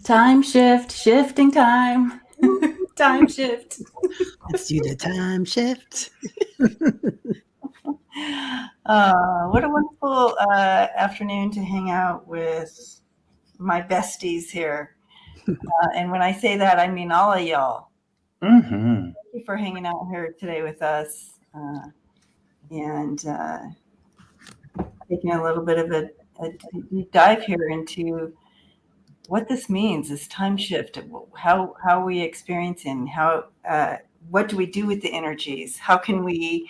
Time shift, shifting time. Time shift. Let's do the time shift. What a wonderful afternoon to hang out with my besties here. And when I say that, I mean all of y'all. Mm-hmm. Thank you for hanging out here today with us and taking a little bit of a deep dive here into what this means, this time shift, how are we experiencing, what do we do with the energies? How can we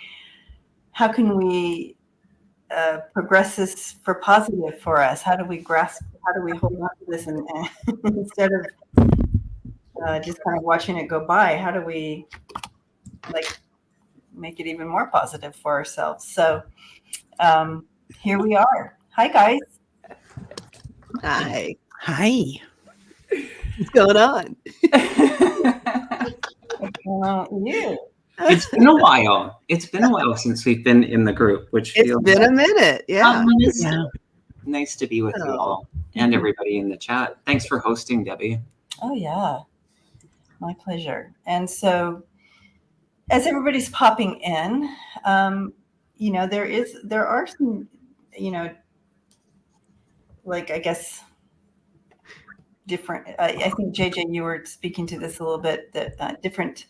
progress this for positive for us? How do we hold on to this and instead of just kind of watching it go by, how do we make it even more positive for ourselves? So here we are. Hi guys. Hi. What's going on? You. It's been a while. It's been a while since we've been in the group, which It's been a minute. Yeah. Nice to be with you all and everybody in the chat. Thanks for hosting, Debbie. Oh yeah, my pleasure. And so, as everybody's popping in, there are some, I guess, different. I think JJ, you were speaking to this a little bit. That different.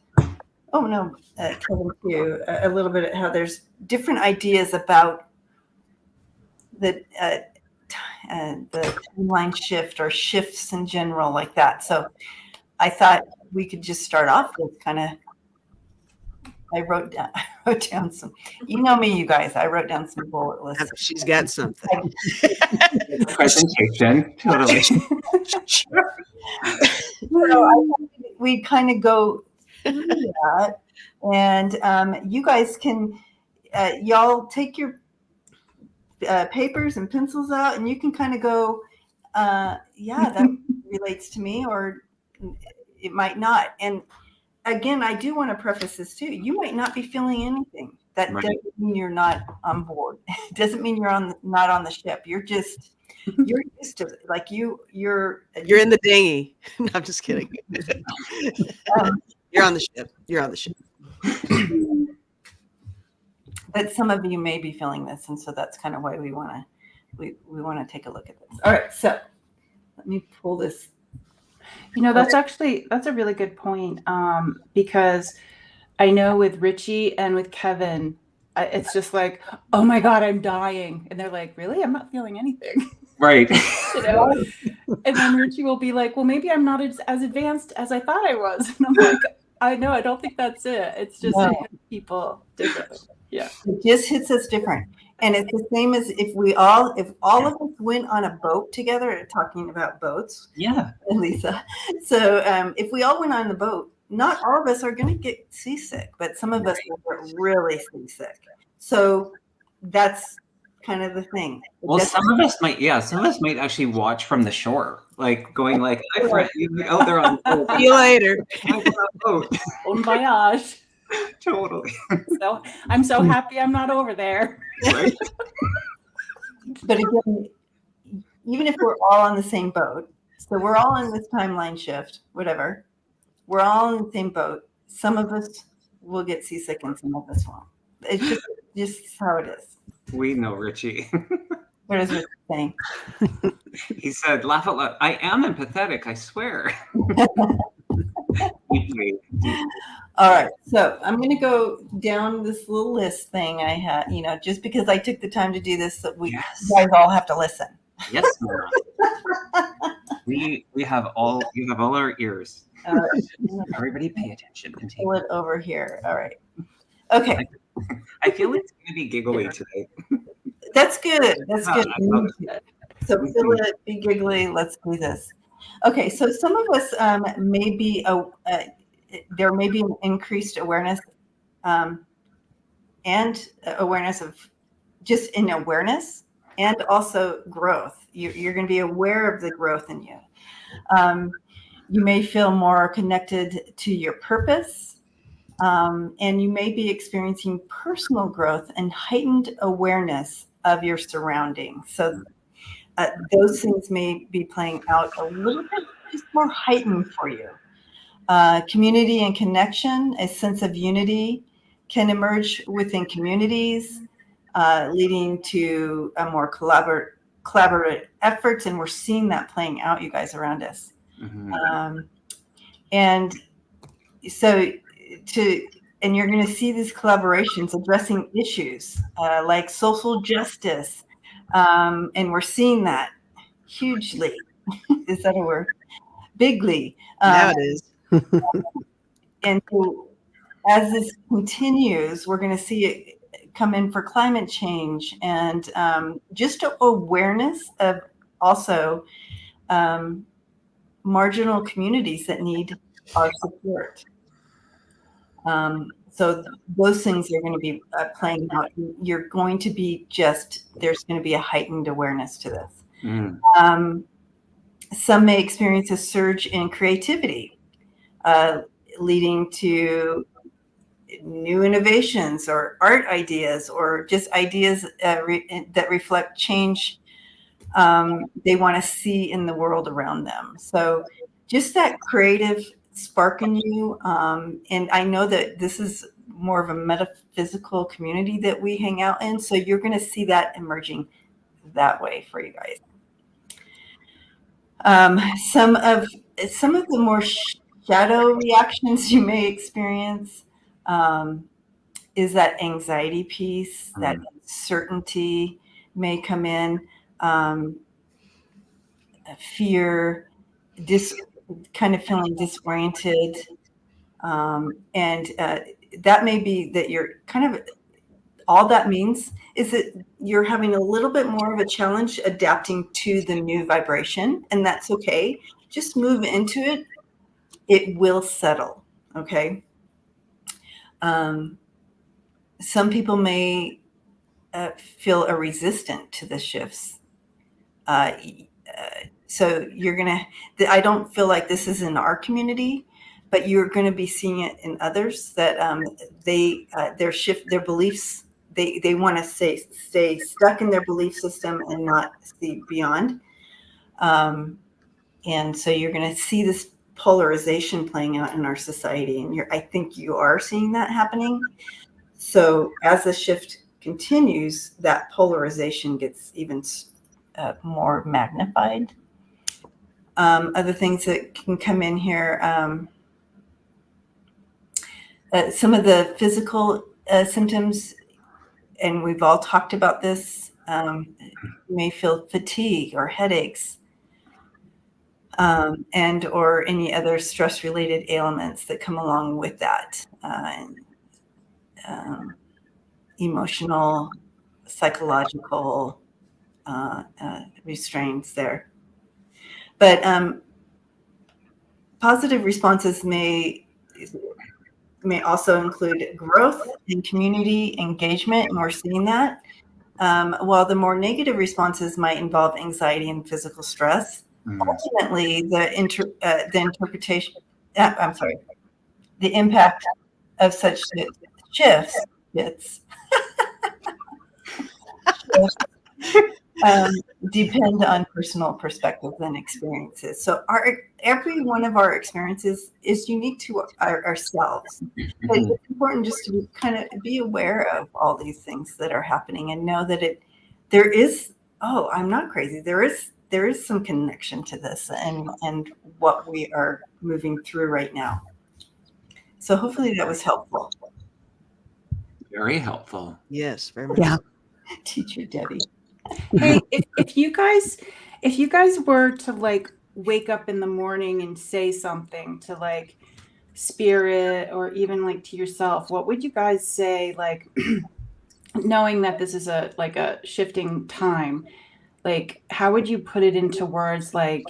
Oh no, Kevin too. A little bit how there's different ideas about the timeline shift or shifts in general like that. So I thought we could just start off with kind of. I wrote down some. You know me, you guys. I wrote down some bullet lists. She's got something. Presentation, totally. So I thought we kind of go through that, and you guys can, y'all take your papers and pencils out, and you can kind of go, yeah, that relates to me, or it might not. And again, I do want to preface this too. You might not be feeling anything. That doesn't mean you're not on board. It doesn't mean you're not on the ship. You're used to it. Like you're in the dinghy. No, I'm just kidding. You're on the ship. You're on the ship. But some of you may be feeling this, and so that's kind of why we want to take a look at this. All right, so let me pull this. That's a really good point, because I know with Richie and with Kevin, it's just like, oh my God, I'm dying. And they're like, really? I'm not feeling anything. Right. And then Richie will be like, well, maybe I'm not as advanced as I thought I was. And I'm like, I know, I don't think that's it. It's just people different. Yeah. It just hits us different. And it's the same as if all of us went on a boat together, talking about boats. Yeah. Lisa. So if we all went on the boat, not all of us are going to get seasick, but some of us will get really seasick. So that's kind of the thing. Well, some of us might actually watch from the shore, like going like, hi friend, oh, they're on the boat. See you later. Bon voyage. Totally. So I'm so happy I'm not over there. Right? But again, even if we're all on the same boat, so we're all in this timeline shift, whatever, we're all in the same boat. Some of us will get seasick and some of us won't. It's just how it is. We know Richie. What is Richie saying? He said, laugh out loud. I am empathetic, I swear. All right, so I'm going to go down this little list thing I had, just because I took the time to do this, so you guys all have to listen. Yes, ma'am. You have all our ears. Everybody pay attention. And pull it over here. All right. Okay. I feel it's going to be giggly today. That's good. That's good. So feel it, be giggly. Let's do this. Okay, so some of us may be there may be an increased awareness and awareness of just in awareness and also growth. You're going to be aware of the growth in you. You may feel more connected to your purpose, and you may be experiencing personal growth and heightened awareness of your surroundings. So those things may be playing out a little bit just more heightened for you. Community and connection, a sense of unity can emerge within communities, leading to a more collaborative efforts. And we're seeing that playing out, you guys, around us. Mhm. And so and you're going to see these collaborations addressing issues like social justice. And we're seeing that hugely. Is that a word? Bigly. Now it is. And so as this continues, we're going to see it come in for climate change and just awareness of also marginal communities that need our support. So those things are going to be playing out. You're going to be there's going to be a heightened awareness to this. Mm. Some may experience a surge in creativity, leading to new innovations or art ideas or just ideas that reflect change they want to see in the world around them. So just that creative spark in you. And I know that this is more of a metaphysical community that we hang out in. So you're going to see that emerging that way for you guys. Some of the more shadow reactions you may experience is that anxiety piece, that uncertainty may come in, fear, kind of feeling disoriented. And that may be that you're kind of, all that means is that you're having a little bit more of a challenge adapting to the new vibration, and that's okay. Just move into it. It will settle, okay? Some people may feel a resistant to the shifts. So you're going to, I don't feel like this is in our community, but you're going to be seeing it in others that their beliefs, they want to stay stuck in their belief system and not see beyond. And so you're going to see this polarization playing out in our society. And I think you are seeing that happening. So as the shift continues, that polarization gets even more magnified. Other things that can come in here, some of the physical symptoms, and we've all talked about this, you may feel fatigue or headaches, and or any other stress-related ailments that come along with that, emotional, psychological restraints there. But positive responses may also include growth in community engagement, and we're seeing that. While the more negative responses might involve anxiety and physical stress, ultimately the impact of such shifts depend on personal perspectives and experiences. So every one of our experiences is unique to ourselves. But it's important just to kind of be aware of all these things that are happening and know that there is, oh, I'm not crazy. There is some connection to this and what we are moving through right now. So hopefully that was helpful. Very helpful. Yes, very much. Yeah. Teacher Debbie. Hey, if you guys were to like wake up in the morning and say something to like spirit or even like to yourself, what would you guys say, like knowing that this is a shifting time, like how would you put it into words, like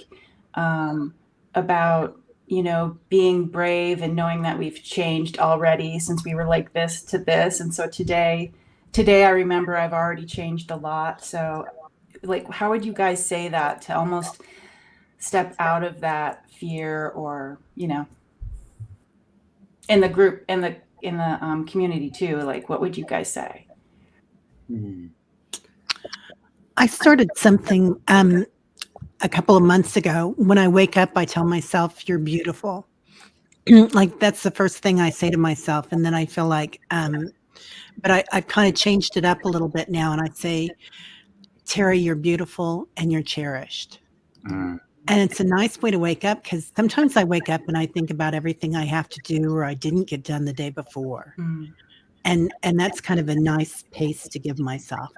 about, you know, being brave and knowing that we've changed already since we were like this to this, and so today I remember I've already changed a lot. So like, how would you guys say that to almost step out of that fear, or, you know, in the group, in the community too? Like, what would you guys say? I started something a couple of months ago, when I wake up, I tell myself, "You're beautiful." Like that's the first thing I say to myself, and then I feel like, but I've kind of changed it up a little bit now, and I say, "Terry, you're beautiful and you're cherished." Mm. And it's a nice way to wake up because sometimes I wake up and I think about everything I have to do or I didn't get done the day before. Mm. And that's kind of a nice pace to give myself.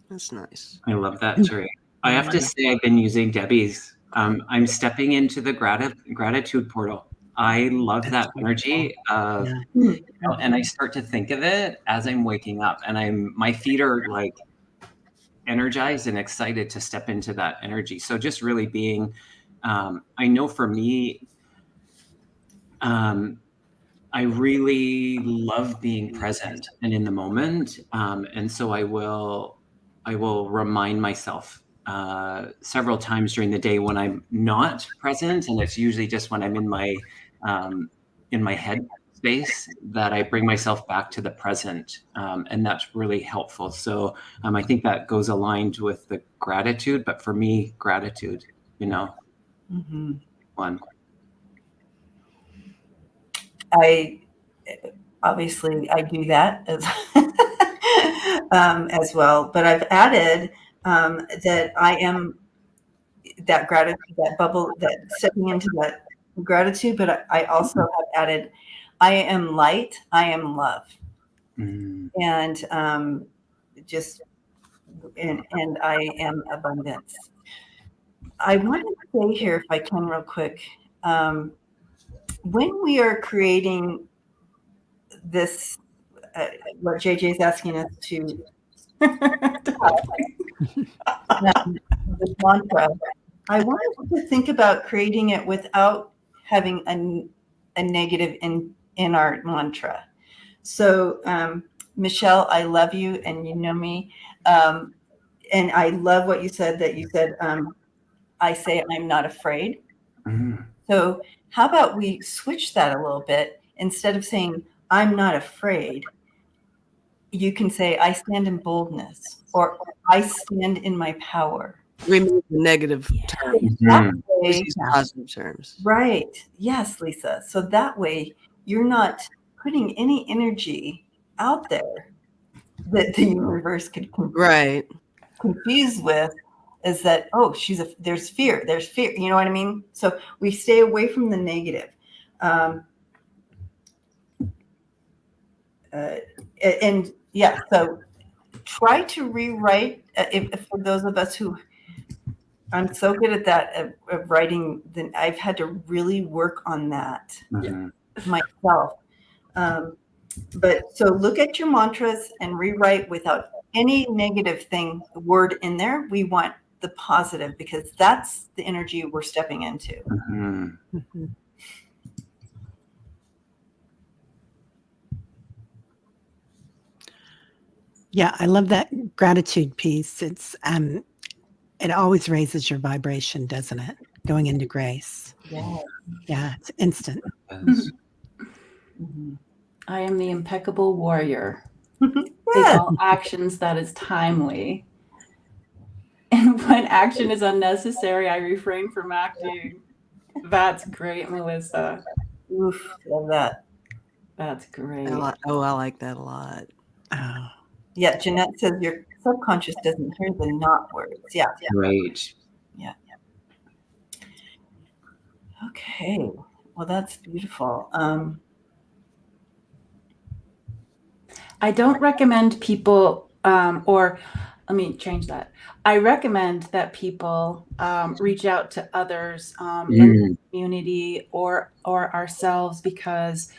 That's nice. I love that, Terry. I have to say, I've been using Debbie's. I'm stepping into the gratitude portal. I love that energy of, Yeah. and I start to think of it as I'm waking up, and my feet are like energized and excited to step into that energy. So just really being, I know for me, I really love being present and in the moment, and so I will remind myself several times during the day when I'm not present, and it's usually just when I'm in my head space that I bring myself back to the present, and that's really helpful. So I think that goes aligned with the gratitude, but for me, gratitude, one. I obviously I do that as well, but I've added that I am that gratitude, that bubble, that stepping into that gratitude. But I also have added, I am light, I am love, and just and I am abundance. I want to say here, if I can, real quick. When we are creating this, what JJ is asking us to, this mantra, I want us to think about creating it without having a negative in our mantra. So, Michelle, I love you, and you know me, and I love what you said. That you said, I say I'm not afraid. So how about we switch that a little bit? Instead of saying, I'm not afraid, you can say, I stand in boldness, or I stand in my power. Remove the negative terms. That way, Use positive terms. right. Yes, Lisa. So that way you're not putting any energy out there that the universe could Right. confuse with. Is that, oh, there's fear, you know what I mean? So we stay away from the negative. And yeah, so try to rewrite, if for those of us who, I'm so good at that, of writing, then I've had to really work on that myself. But so look at your mantras and rewrite without any negative word in there. We want the positive, because that's the energy we're stepping into. Yeah, I love that gratitude piece. It's it always raises your vibration, doesn't it? Going into grace. Yeah, it's instant. I am the impeccable warrior. Take all actions that is timely. And when action is unnecessary, I refrain from acting. That's great, Melissa. Oof, love that. That's great. I like that a lot. Oh. Yeah, Jeanette says your subconscious doesn't hear the not words. Yeah. Right. Yeah. Okay. Well, that's beautiful. I don't recommend people, or let me change that. I recommend that people reach out to others in the community or ourselves, because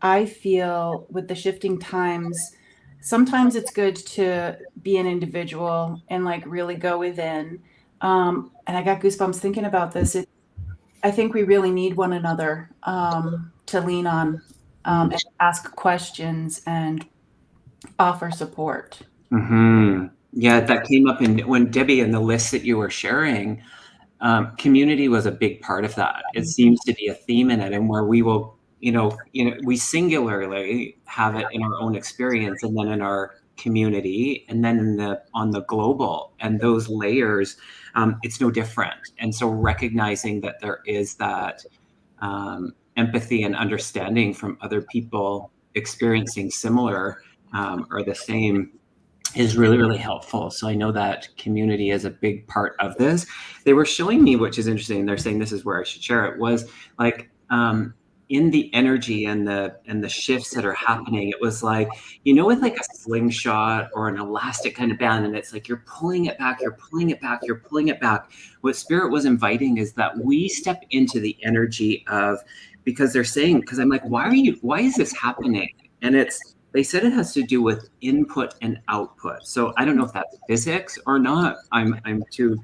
I feel with the shifting times, sometimes it's good to be an individual and like really go within. And I got goosebumps thinking about this. I think we really need one another to lean on and ask questions and offer support. Yeah, that came up when Debbie, in the list that you were sharing, community was a big part of that. It seems to be a theme in it, and where we will, we singularly have it in our own experience, and then in our community, and then on the global and those layers, it's no different. And so recognizing that there is that empathy and understanding from other people experiencing similar or the same is really, really helpful. So I know that community is a big part of this. They were showing me, which is interesting, they're saying this is where I should share it, was like in the energy and the shifts that are happening, it was like, with like a slingshot or an elastic kind of band, and it's like you're pulling it back, you're pulling it back, you're pulling it back. What Spirit was inviting is that we step into the energy of, because they're saying, because I'm like, why is this happening? And they said it has to do with input and output. So I don't know if that's physics or not. I'm too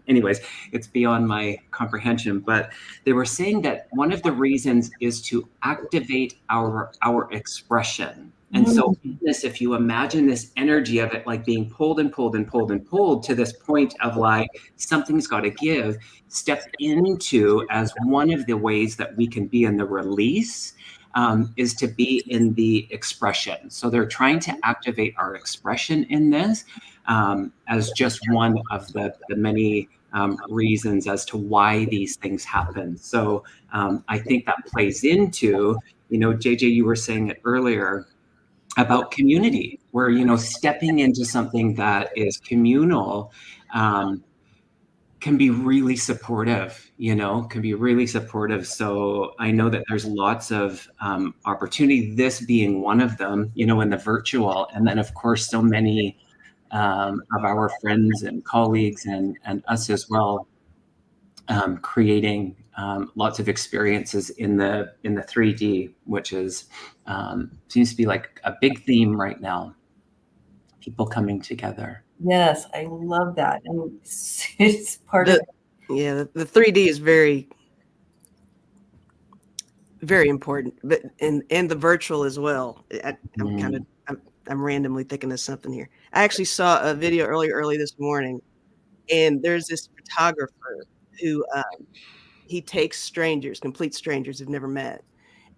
anyways, it's beyond my comprehension. But they were saying that one of the reasons is to activate our expression. And so this, if you imagine this energy of it like being pulled and pulled and pulled and pulled to this point of like something's got to give, step into as one of the ways that we can be in the release. Is to be in the expression. So they're trying to activate our expression in this as just one of the many reasons as to why these things happen. So I think that plays into, JJ, you were saying it earlier about community, where, stepping into something that is communal can be really supportive, can be really supportive. So I know that there's lots of opportunity, this being one of them, in the virtual. And then, of course, so many of our friends and colleagues and us as well, creating lots of experiences in the 3D, which is seems to be like a big theme right now, people coming together. Yes, I love that. And it's part of the 3D is very, very important, but and the virtual as well. I'm randomly thinking of something here. I actually saw a video early this morning, and there's this photographer who he takes complete strangers who've never met,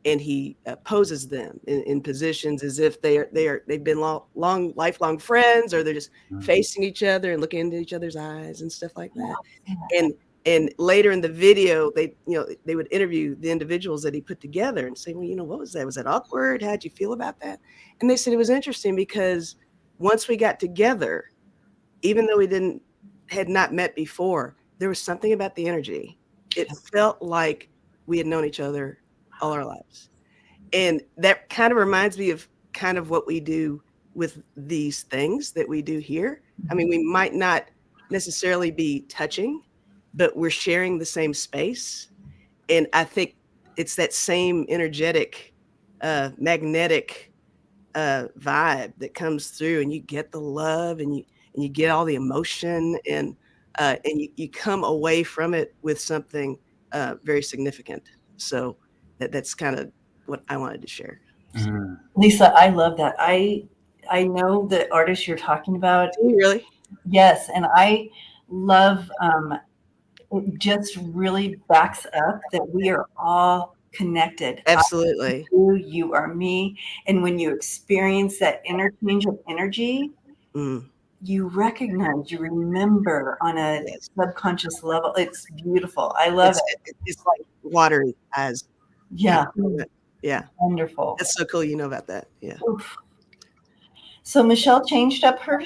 and he poses them in positions as if they've been lifelong friends, or they're just facing each other and looking into each other's eyes and stuff like that. And later in the video, they would interview the individuals that he put together and say, well, what was that? Was that awkward? How'd you feel about that? And they said it was interesting because once we got together, even though we had not met before, there was something about the energy. It felt like we had known each other all our lives. And that kind of reminds me of kind of what we do with these things that we do here. I mean, we might not necessarily be touching, but we're sharing the same space. And I think it's that same energetic, magnetic vibe that comes through, and you get the love and you get all the emotion, and you come away from it with something very significant. So that's kind of what I wanted to share. Lisa, I love that. I know the artist you're talking about. Really? Yes, and I love it just really backs up that we are all connected. Absolutely. You are me. And when you experience that interchange of energy, you recognize, you remember on a subconscious level. It's beautiful. I love it. It's like watery eyes. Yeah. Yeah. Wonderful. That's so cool. You know about that. Yeah. Oof. So Michelle changed up her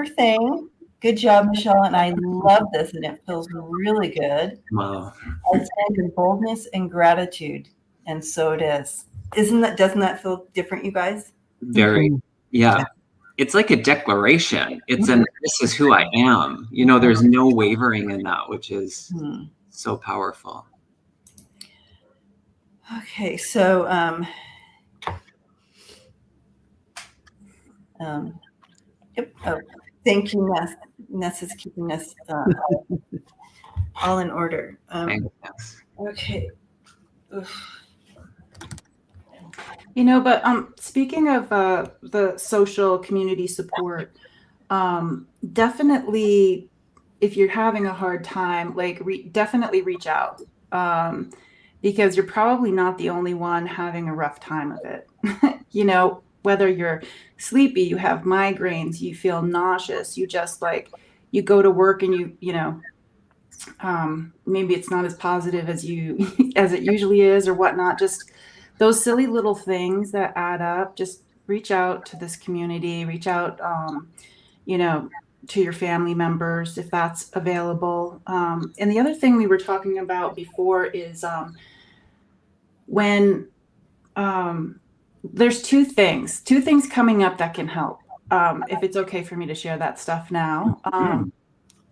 thing. Good job, Michelle. And I love this, and it feels really good. Wow. I stand in boldness and gratitude. And so it is. Doesn't that feel different, you guys? Very. Yeah. It's like a declaration. It's this is who I am. There's no wavering in that, which is so powerful. Okay, so yep. Oh, thank you, Ness. Ness is keeping us all in order. Okay. Oof. But speaking of the social community support, definitely, if you're having a hard time, definitely reach out, because you're probably not the only one having a rough time of it. whether you're sleepy, you have migraines, you feel nauseous, you just like, you go to work and you know, maybe it's not as positive as you as it usually is or whatnot. Just those silly little things that add up. Just reach out to this community, reach out, you know, to your family members if that's available. And the other thing we were talking about before is when there's two things coming up that can help. If it's okay for me to share that stuff now.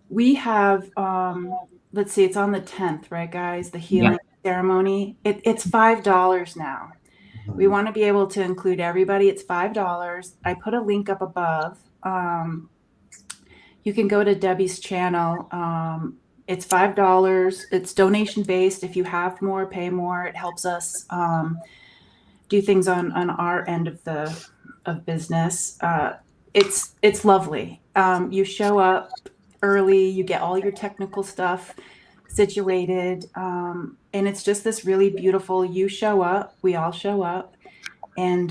We have, let's see, it's on the 10th, right, guys? The healing ceremony. It's $5 now. We want to be able to include everybody. It's $5. I put a link up above. You can go to Debbie's channel. It's $5. It's donation based. If you have more, pay more. It helps us do things on our end of business. It's lovely. You show up early, you get all your technical stuff situated, and it's just this really beautiful, you show up, we all show up, and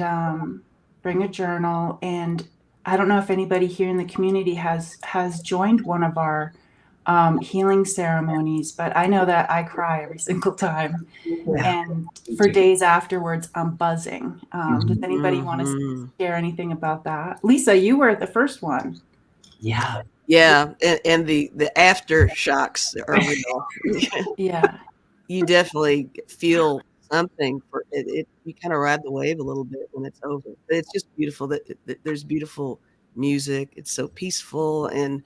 bring a journal. And I don't know if anybody here in the community has joined one of our healing ceremonies, but I know that I cry every single time. And for days afterwards, I'm buzzing. Does anybody want to share anything about that? Lisa, you were the first one. Yeah. Yeah, and the aftershocks are real. Yeah. You definitely feel something for it. You kind of ride the wave a little bit when it's over. But it's just beautiful that there's beautiful music. It's so peaceful, and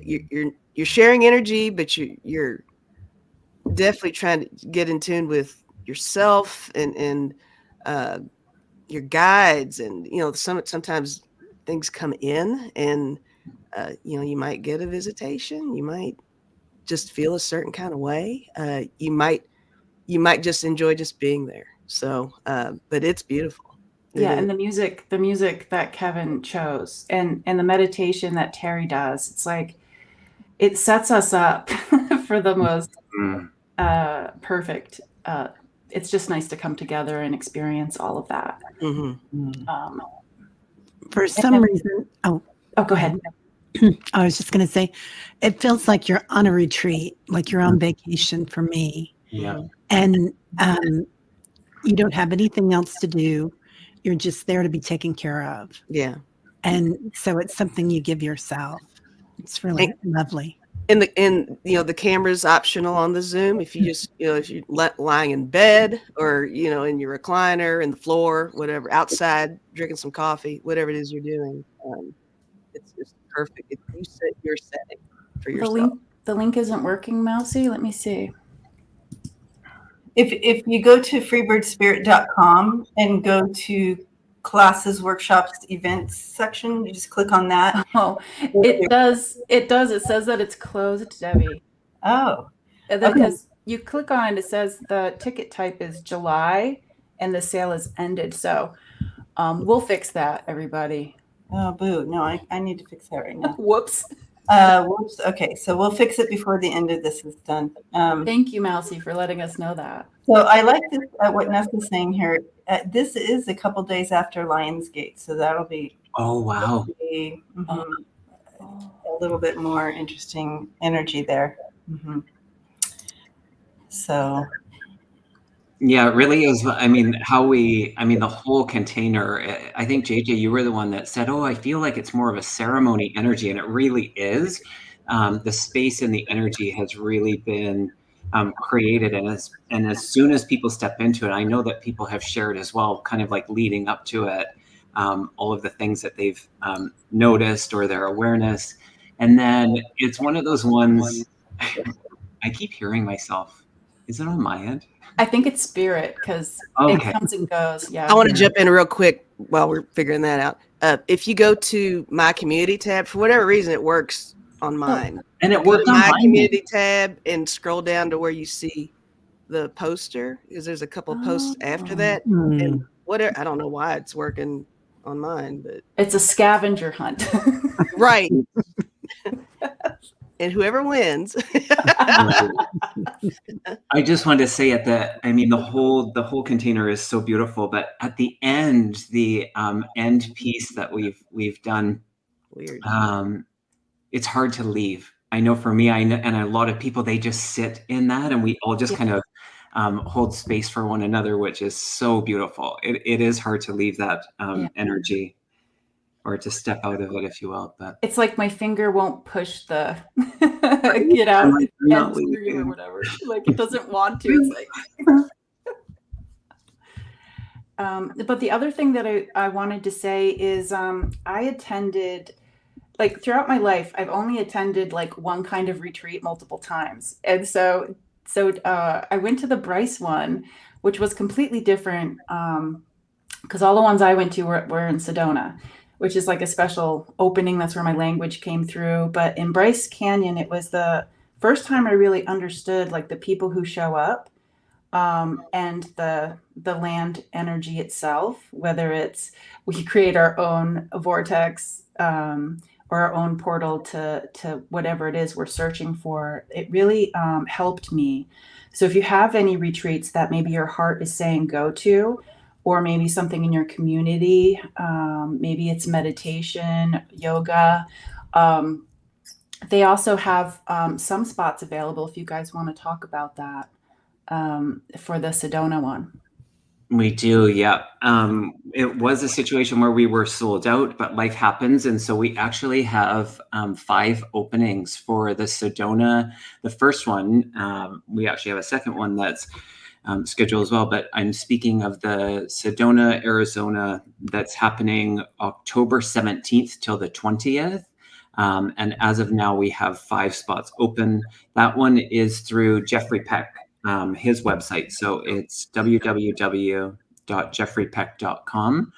you're sharing energy, but you're definitely trying to get in tune with yourself and your guides, and you know, sometimes things come in, and you know, you might get a visitation, you might just feel a certain kind of way, you might just enjoy just being there. So but it's beautiful. And the music that Kevin chose, and the meditation that Terry does, it's like it sets us up for the most perfect. It's just nice to come together and experience all of that. For some reason, go ahead. I was just going to say, it feels like you're on a retreat, like you're on vacation for me. Yeah. And you don't have anything else to do. You're just there to be taken care of. Yeah. And so it's something you give yourself. It's really lovely. And you know, the camera's optional on the Zoom. If you just, you know, if you're lying in bed, or, you know, in your recliner, in the floor, whatever, outside, drinking some coffee, whatever it is you're doing, it's perfect. You set your setting for yourself. The link isn't working, Mousy. Let me see. If you go to freebirdspirit.com and go to classes, workshops, events section, you just click on that. Oh, it does. It says that it's closed, Debbie. Oh, Because you click on it, it says the ticket type is July and the sale is ended. So we'll fix that, everybody. oh, boo. No, I need to fix that right now. Whoops. Whoops. Okay, so we'll fix it before the end of this is done. Thank you, Mousy, for letting us know that. So I like this, what Nessa's saying here. This is a couple days after Lionsgate, so that'll be Oh, wow. a little bit more interesting energy there. So Yeah, it really is. I mean, the whole container, I think, JJ, you were the one that said, oh, I feel like it's more of a ceremony energy, and it really is. The space and the energy has really been created. And as soon as people step into it, I know that people have shared as well, kind of like leading up to it, all of the things that they've noticed or their awareness. And then it's one of those ones, I keep hearing myself. Is it on my end? I think it's spirit, because it comes and goes. Yeah. I want to jump in real quick while we're figuring that out. If you go to my community tab, for whatever reason, it works on mine. And it Go worked to on my mine. community tab and scroll down to where you see the poster, because there's a couple posts after that. And whatever, I don't know why it's working on mine, but It's a scavenger hunt. right. and whoever wins. I just wanted to say the whole container is so beautiful, but at the end, the end piece that we've done, Weird. it's hard to leave. I know for me, and a lot of people, they just sit in that, and we all just kind of hold space for one another, which is so beautiful. It is hard to leave that energy, or to step out of it, if you will. But It's like my finger won't push the get out I'm not and scream or leaving. whatever. Like it doesn't want to. It's like. But the other thing that I wanted to say is I attended, like throughout my life, I've only attended like one kind of retreat multiple times. And so I went to the Bryce one, which was completely different because all the ones I went to were in Sedona, which is like a special opening. That's where my language came through. But in Bryce Canyon, it was the first time I really understood like the people who show up and the land energy itself, whether it's we create our own vortex or our own portal to whatever it is we're searching for. It really helped me. So if you have any retreats that maybe your heart is saying go to, or maybe something in your community, maybe it's meditation, yoga. They also have some spots available if you guys want to talk about that for the Sedona one. We do, yeah. It was a situation where we were sold out, but life happens. And so we actually have 5 openings for the Sedona. The first one, we actually have a second one that's scheduled as well, but I'm speaking of the Sedona, Arizona, that's happening October 17th till the 20th. And as of now, we have 5 spots open. That one is through Jeffrey Peck, his website. So it's www.jeffreypeck.com.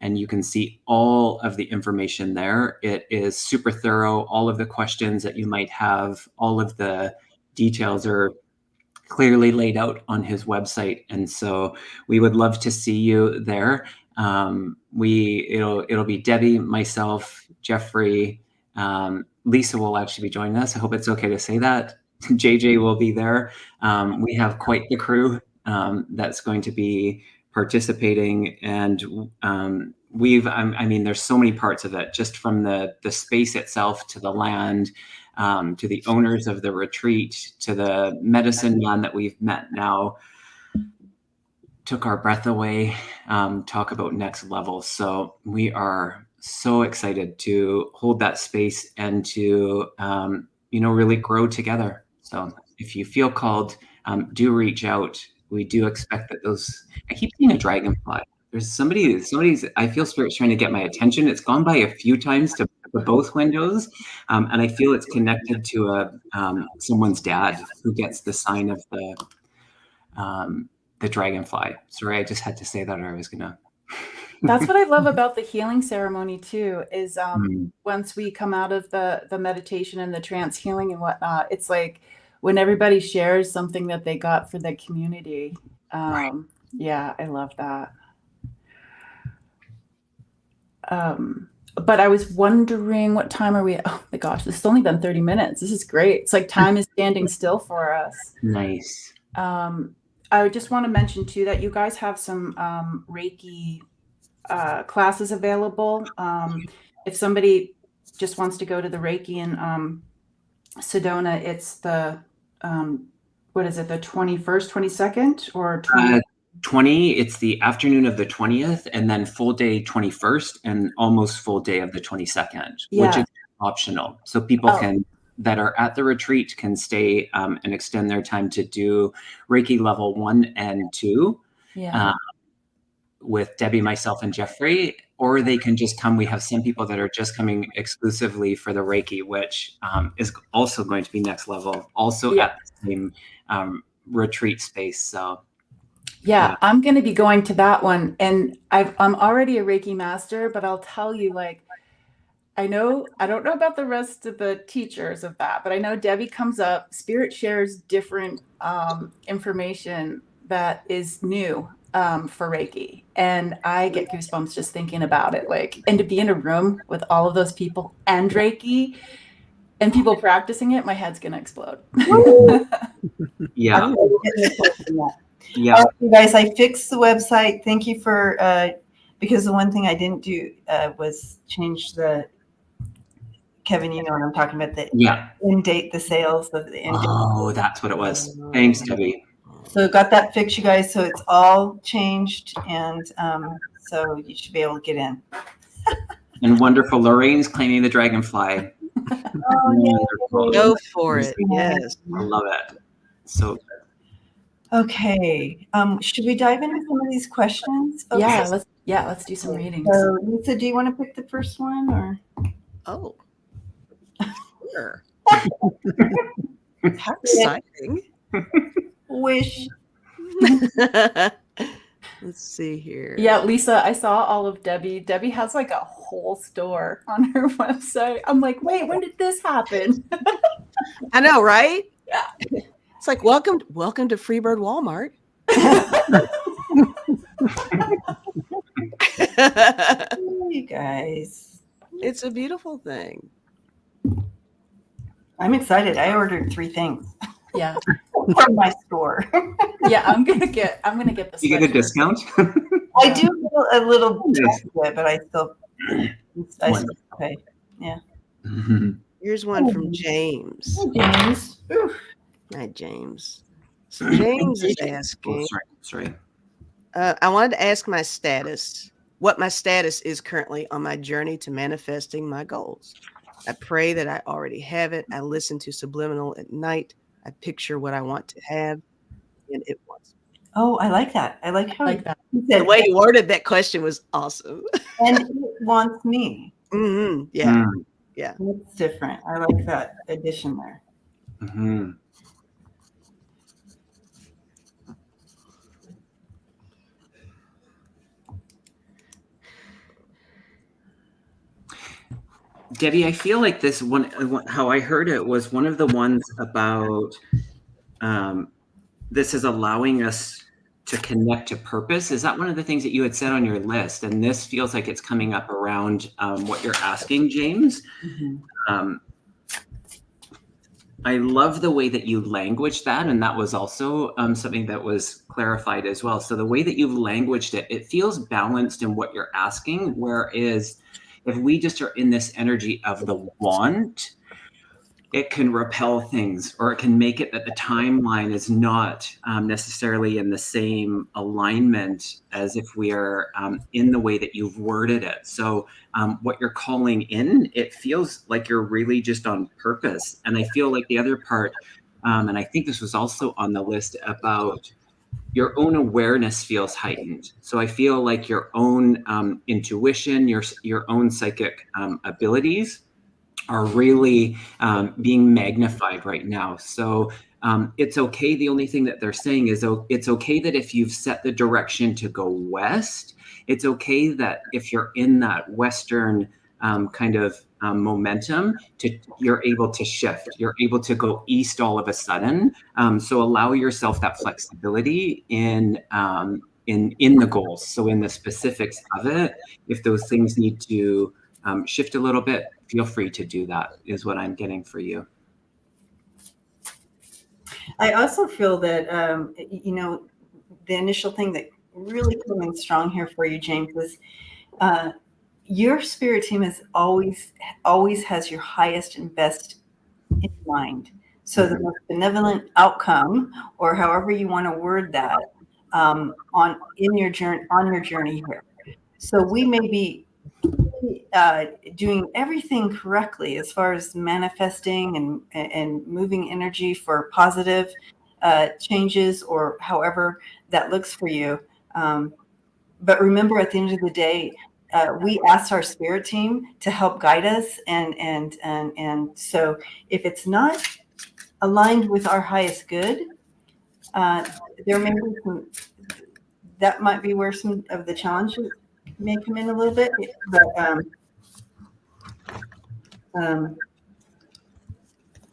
And you can see all of the information there. It is super thorough. All of the questions that you might have, all of the details are clearly laid out on his website. And so we would love to see you there. It'll be Debbie, myself, Jeffrey, Lisa will actually be joining us. I hope it's okay to say that. JJ will be there. We have quite the crew that's going to be participating, and there's so many parts of it, just from the space itself to the land, to the owners of the retreat, to the medicine man that we've met now. Took our breath away. Talk about next level. So we are so excited to hold that space and to really grow together. So if you feel called, do reach out. We do expect that I keep seeing a dragonfly. There's somebody's, I feel spirit's trying to get my attention. It's gone by a few times to both windows. And I feel it's connected to someone's dad who gets the sign of the dragonfly. Sorry, I just had to say that, or I was gonna. That's what I love about the healing ceremony too, is once we come out of the meditation and the trance healing and whatnot, it's like when everybody shares something that they got for the community. Right. Yeah, I love that. But I was wondering, what time are we? Oh my gosh, this has only been 30 minutes. This is great. It's like time is standing still for us. Nice. I just want to mention too that you guys have some Reiki classes available. If somebody just wants to go to the Reiki in Sedona, it's the what is it, the 21st, 22nd, or 20? It's the afternoon of the 20th, and then full day 21st, and almost full day of the 22nd, which is optional. So people that are at the retreat can stay and extend their time to do Reiki level 1 and 2 with Debbie, myself, and Jeffrey, or they can just come. We have some people that are just coming exclusively for the Reiki, which is also going to be next level, also at the same retreat space. So I'm going to be going to that one, and I'm already a Reiki master, but I'll tell you, like, I don't know about the rest of the teachers of that, but I know Debbie comes up, Spirit shares different information that is new for Reiki. And I get goosebumps just thinking about it, like, and to be in a room with all of those people and Reiki, and people practicing it, my head's gonna explode. Yeah. I'm gonna get Nicole on that. Yeah. All right, you guys, I fixed the website. Thank you for because the one thing I didn't do was change the Kevin. You know what I'm talking about, the Yeah. end date, the sales of the end date. Oh, that's what it was. Thanks, Debbie. So got that fixed, you guys. So it's all changed, and so you should be able to get in. And wonderful. Lorraine's claiming the dragonfly. Wonderful. Go for it. Yes. I love it. So Okay. Should we dive into some of these questions? folks? Let's do some readings. So Lisa, do you want to pick the first one or? Oh. Sure. How exciting. Wish. Let's see here. Yeah, Lisa, I saw all of Debbie. Debbie has like a whole store on her website. I'm like, wait, when did this happen? I know, right? Yeah. It's like welcome to Freebird Walmart. You guys. It's a beautiful thing. I'm excited. I ordered 3 things Yeah, from my store. yeah. I'm gonna get the. you get a sweatshirt. discount? I do feel a little tax bit, but I still pay. Mhm. Here's one from James. James. Oof. Hi, James. So James is Oh, asking, sorry. I wanted to ask what my status is currently on my journey to manifesting my goals. I pray that I already have it. I listen to Subliminal at night. I picture what I want to have, and it wants. Oh, I like that. I like how Like that. he said, The way you worded that question was awesome. and it wants me. Hmm. Yeah. Mm. It's different. I like that addition there. Mhm. Debbie, I feel like this one, how I heard it was one of the ones about this is allowing us to connect to purpose. Is that one of the things that you had said on your list? And this feels like it's coming up around what you're asking, James. I love the way that you languaged that. And that was also something that was clarified as well. So the way that you've languaged it, it feels balanced in what you're asking. Whereas if we just are in this energy of the want, it can repel things, or it can make it that the timeline is not necessarily in the same alignment as if we are in the way that you've worded it. So what you're calling in, it feels like you're really just on purpose. And I feel like the other part, and I think this was also on the list, about your own awareness feels heightened. So I feel like your own intuition, your own psychic abilities are really being magnified right now. So it's okay. The only thing that they're saying is it's okay that if you've set the direction to go west, it's okay that if you're in that Western kind of momentum, you're able to shift. You're able to go east all of a sudden. So allow yourself that flexibility in the goals. So in the specifics of it, if those things need to shift a little bit, feel free to do that, is what I'm getting for you. I also feel that, the initial thing that really came in strong here for you, James, was your spirit team is always has your highest and best in mind. So the most benevolent outcome, or however you want to word that, on your journey here. So we may be doing everything correctly as far as manifesting and moving energy for positive changes, or however that looks for you. But remember, at the end of the day, we asked our spirit team to help guide us, and so if it's not aligned with our highest good, there may be that might be where some of the challenges may come in a little bit, but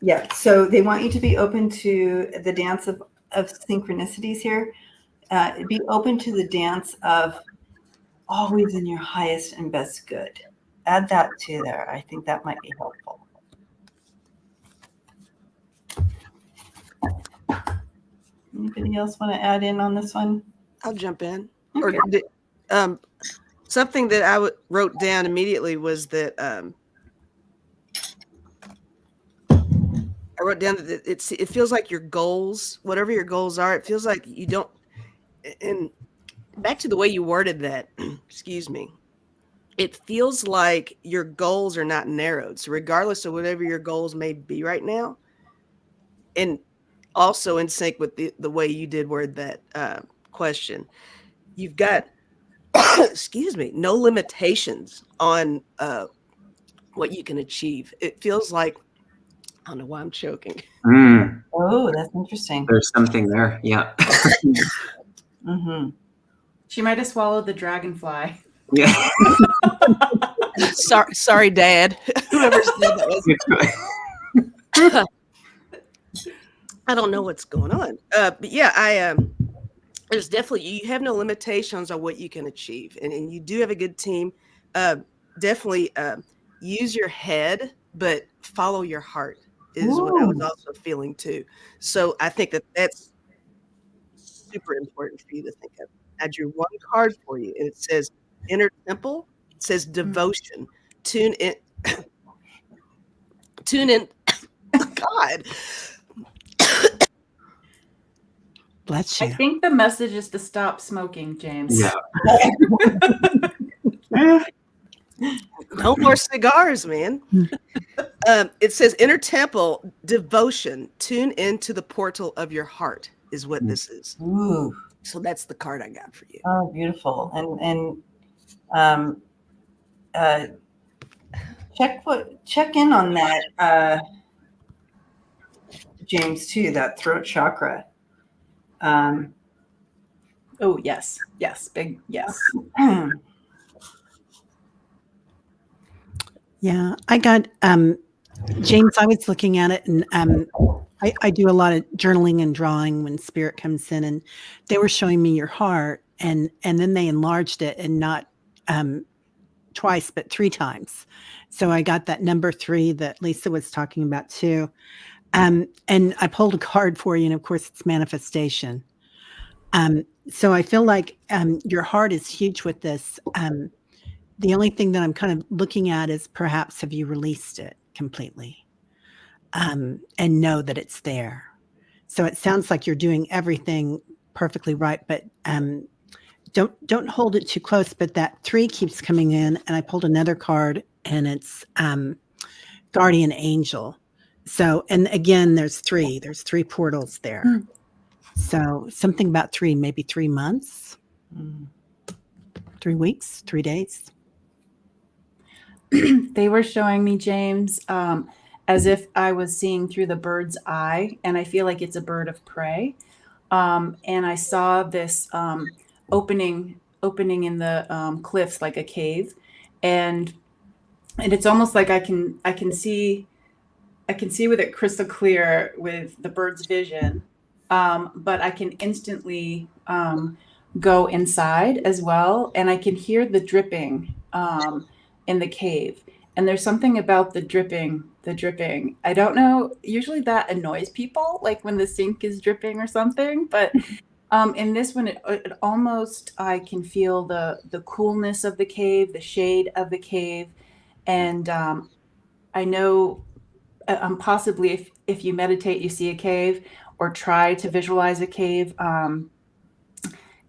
yeah. So they want you to be open to the dance of synchronicities here. Be open to the dance of always in your highest and best good. Add that to there. I think that might be helpful. Anybody else want to add in on this one? I'll jump in. Okay. Something that I wrote down immediately was that I wrote down that it feels like your goals, whatever your goals are, it feels like you don't. And back to the way you worded that, excuse me, it feels like your goals are not narrowed. So regardless of whatever your goals may be right now, and also in sync with the way you did word that question, you've got, excuse me, no limitations on what you can achieve. It feels like, I don't know why I'm choking. Mm, Oh, that's interesting. there's something there. Yeah. Mm-hmm. She might have swallowed the dragonfly. Yeah. Sorry, Dad. Whoever said that was. I don't know what's going on. But yeah, there's definitely, you have no limitations on what you can achieve. And you do have a good team. Definitely use your head, but follow your heart is what I was also feeling too. So I think that's super important for you to think of. I drew one card for you, and it says Inner Temple. It says devotion. Tune in. Tune in. God. Bless I you. think the message is to stop smoking, James. Yeah. No more cigars, man. It says Inner Temple, devotion. Tune into the portal of your heart is what this is. Ooh. So that's the card I got for you. Oh, beautiful. And check in on that, James, too, that throat chakra. Oh, yes. Yes. Big yes. Yeah, I got James. I was looking at it, and I do a lot of journaling and drawing when spirit comes in, and they were showing me your heart, and then they enlarged it, and not twice, but 3 times. So I got that number 3 that Lisa was talking about too. And I pulled a card for you, and of course it's manifestation. So I feel like your heart is huge with this. The only thing that I'm kind of looking at is perhaps have you released it completely, and know that it's there. So it sounds like you're doing everything perfectly right, but don't hold it too close. But that 3 keeps coming in, and I pulled another card, and it's guardian angel. So, and again, there's 3 portals there. So something about 3, maybe 3 months, 3 weeks, 3 days. They were showing me, James, as if I was seeing through the bird's eye, and I feel like it's a bird of prey. And I saw this opening in the cliffs, like a cave, and it's almost like I can see with it crystal clear with the bird's vision, but I can instantly go inside as well, and I can hear the dripping in the cave. And there's something about the dripping. I don't know. Usually that annoys people, like when the sink is dripping or something. But in this one, it almost, I can feel the coolness of the cave, the shade of the cave, and I know possibly if you meditate, you see a cave, or try to visualize a cave.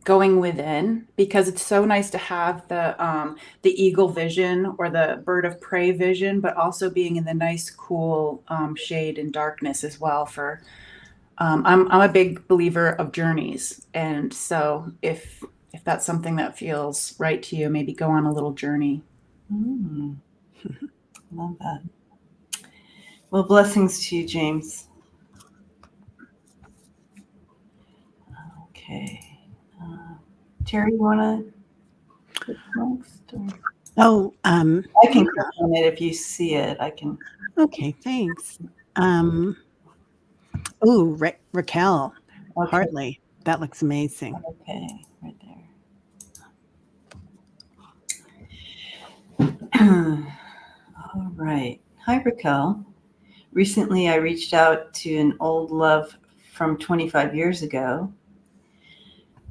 Going within, because it's so nice to have the eagle vision or the bird of prey vision, but also being in the nice, cool shade and darkness as well. For I'm a big believer of journeys, and so if that's something that feels right to you, maybe go on a little journey. Love that. Well, blessings to you, James. Okay. Terry, you want to next? Oh, I can click on it if you see it. I can. okay, thanks. Raquel Hartley. That looks amazing. Okay, right there. All right. Hi, Raquel. Recently, I reached out to an old love from 25 years ago.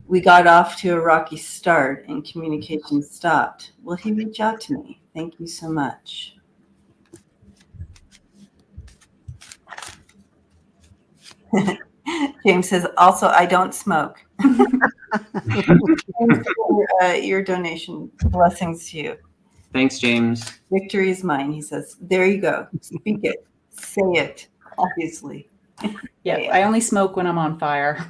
We got off to a rocky start and communication stopped. Will he reach out to me? Thank you so much. James says, also, I don't smoke. Thanks for your donation. Blessings to you. Thanks, James. Victory is mine, he says. There you go. Speak it. Say it, obviously. Yeah, I only smoke when I'm on fire.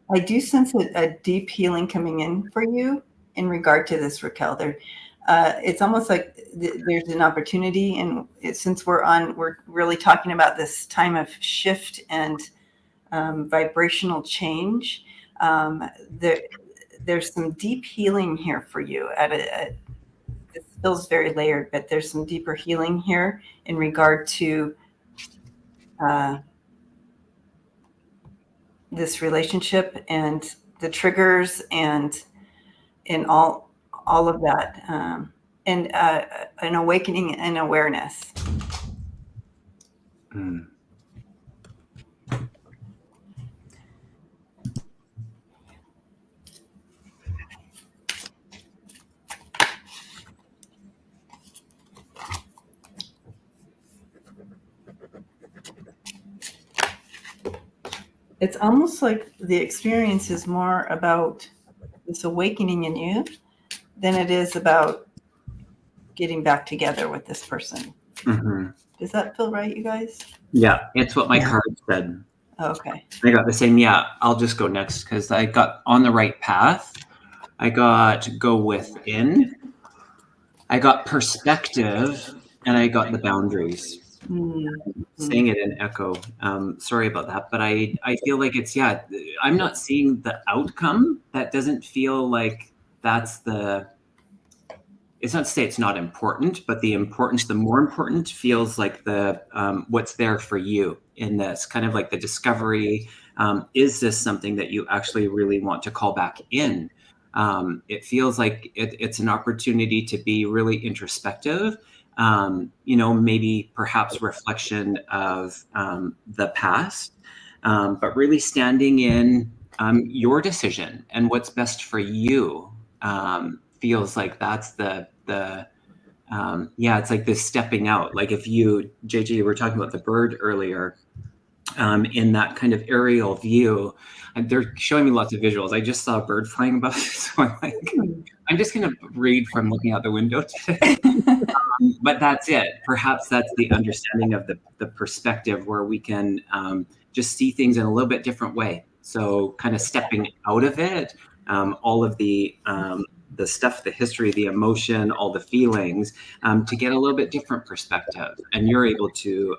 I do sense a deep healing coming in for you in regard to this, Raquel. It's almost like there's an opportunity, and since we're really talking about this time of shift and vibrational change. There's some deep healing here for you. It feels very layered, but there's some deeper healing here in regard to this relationship and the triggers and all of that, and an awakening and awareness. Mm. It's almost like the experience is more about this awakening in you than it is about getting back together with this person. Mm-hmm. Does that feel right, you guys? Yeah, it's what my Yeah. card said. Okay. I got the same. Yeah, I'll just go next because I got on the right path. I got go within. I got perspective, and I got the boundaries. Saying it in echo. Sorry about that, but I feel like it's, yeah, I'm not seeing the outcome. That doesn't feel like that's the, it's not to say it's not important, but the more important feels like the what's there for you in this, kind of like the discovery. Is this something that you actually really want to call back in? It feels like it's an opportunity to be really introspective. Maybe perhaps reflection of the past, but really standing in your decision and what's best for you. Feels like that's the it's like this stepping out. Like if you, JJ, you were talking about the bird earlier, in that kind of aerial view, and they're showing me lots of visuals. I just saw a bird flying above, so I'm just going to read from looking out the window today. But that's it. Perhaps that's the understanding of the perspective where we can just see things in a little bit different way. So kind of stepping out of it, all of the stuff, the history, the emotion, all the feelings, to get a little bit different perspective. And you're able to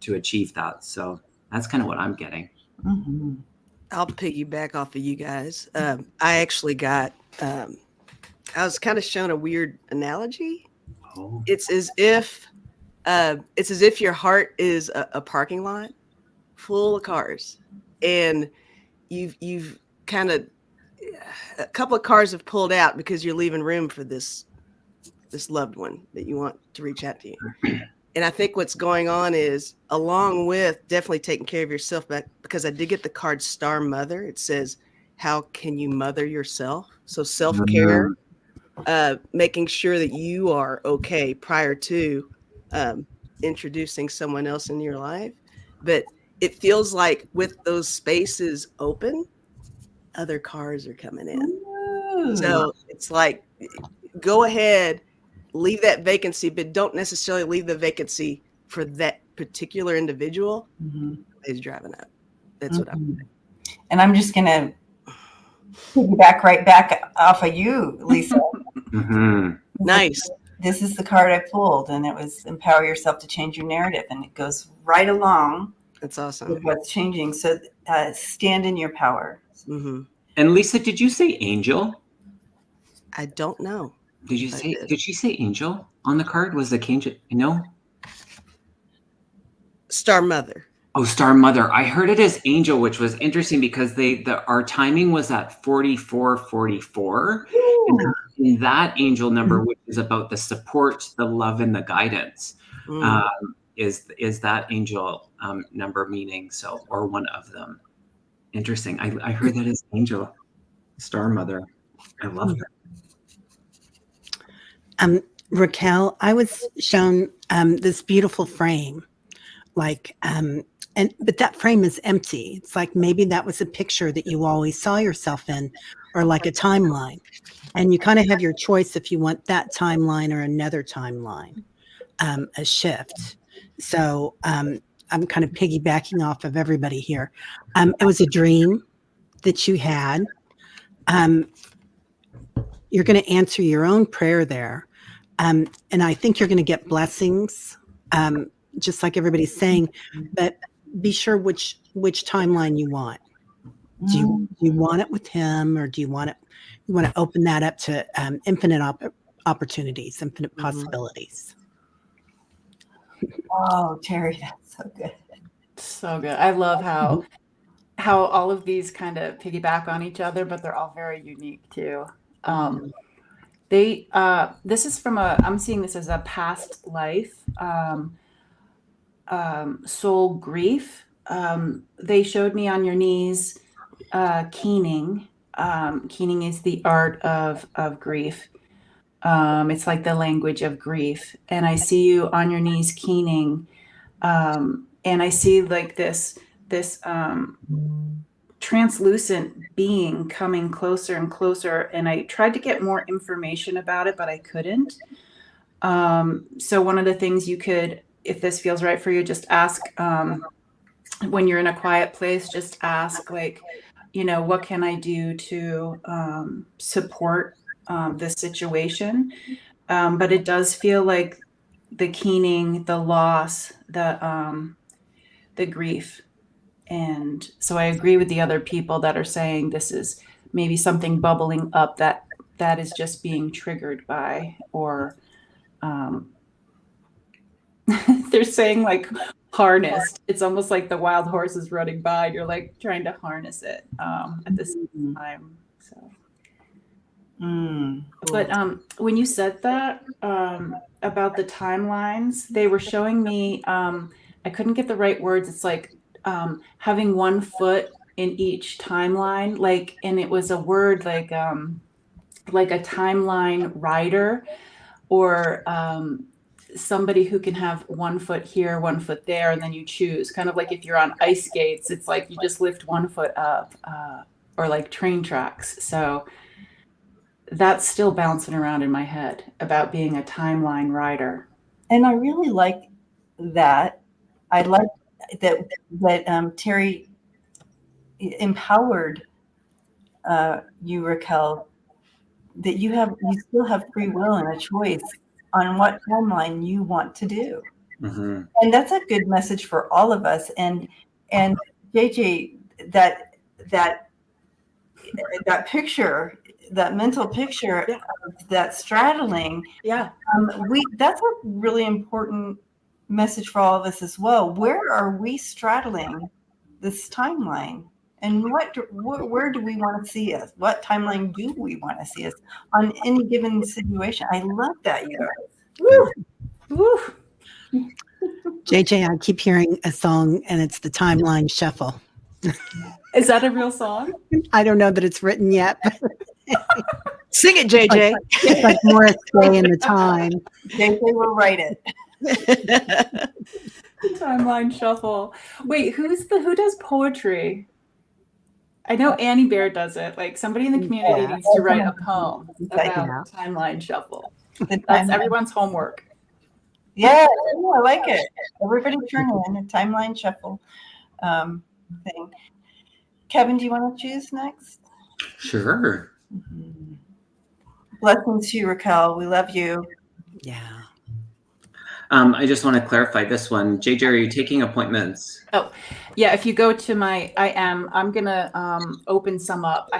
achieve that. So that's kind of what I'm getting. Mm-hmm. I'll piggyback off of you guys. I actually got, I was kind of shown a weird analogy. Oh. It's as if your heart is a parking lot full of cars, and you've kind of, a couple of cars have pulled out because you're leaving room for this loved one that you want to reach out to you. And I think what's going on is, along with definitely taking care of yourself, but because I did get the card Star Mother, it says, how can you mother yourself? So self-care, making sure that you are okay prior to introducing someone else in your life. But it feels like with those spaces open, other cars are coming in. Ooh. So it's like, go ahead, leave that vacancy, but don't necessarily leave the vacancy for that particular individual who's driving up. That's what I'm saying. And I'm just going to piggyback right back off of you, Lisa. Nice. This is the card I pulled, and it was empower yourself to change your narrative. And it goes right along That's awesome. with what's changing. So stand in your power. Mm-hmm. And Lisa, did you say angel? I don't know. Did she say angel on the card? Was the angel? No. Star Mother. Oh, Star Mother. I heard it as Angel, which was interesting because our timing was at 4444. And that angel number, which is about the support, the love, and the guidance, is that angel number meaning, so, or one of them. Interesting. I heard that as Angel. Star Mother. I love that. Raquel, I was shown this beautiful frame, like, but that frame is empty. It's like maybe that was a picture that you always saw yourself in, or like a timeline. And you kind of have your choice if you want that timeline or another timeline, a shift. So I'm kind of piggybacking off of everybody here. It was a dream that you had. You're going to answer your own prayer there. And I think you're going to get blessings, just like everybody's saying, but be sure which timeline you want. Do you want it with him, or do you want to open that up to infinite opportunities, infinite possibilities? Oh, Terry, that's so good. So good. I love how all of these kind of piggyback on each other, but they're all very unique too. This is from I'm seeing this as a past life, soul grief. They showed me on your knees, keening. Keening is the art of grief. It's like the language of grief. And I see you on your knees keening. And I see like this translucent being coming closer and closer. And I tried to get more information about it, but I couldn't. So one of the things you could, if this feels right for you, just ask, when you're in a quiet place, just ask like, what can I do to support this situation? But it does feel like the keening, the loss, the grief. And so I agree with the other people that are saying this is maybe something bubbling up that is just being triggered by, or they're saying like harnessed. It's almost like the wild horse is running by and you're like trying to harness it at the same time. So, but when you said that about the timelines, they were showing me, I couldn't get the right words. It's like having one foot in each timeline, like, and it was a word like a timeline rider, or somebody who can have one foot here, one foot there, and then you choose. Kind of like if you're on ice skates, it's like you just lift one foot up, or like train tracks. So that's still bouncing around in my head about being a timeline rider. And I really like that. I like that Terry empowered you, Raquel, that you still have free will and a choice on what timeline you want to do. Mm-hmm. And that's a good message for all of us. And JJ, that picture, that mental picture of that straddling, that's a really important message for all of us as well. Where are we straddling this timeline? And where do we want to see us? What timeline do we want to see us on any given situation? I love that, you guys. Woo! Woo! JJ, I keep hearing a song, and it's the Timeline Shuffle. Is that a real song? I don't know that it's written yet. Sing it, JJ. It's like Morris Day in the Time. JJ will write it. Timeline Shuffle. Wait, who does poetry? I know Annie Bear does it. Like somebody in the community needs to write a poem about Timeline Shuffle. That's everyone's homework. Yeah, I like it. Everybody turn in a Timeline Shuffle thing. Kevin, do you want to choose next? Sure. Mm-hmm. Blessings to you, Raquel. We love you. Yeah. I just want to clarify this one. JJ, are you taking appointments? Oh, yeah. If you go to I'm gonna open some up. I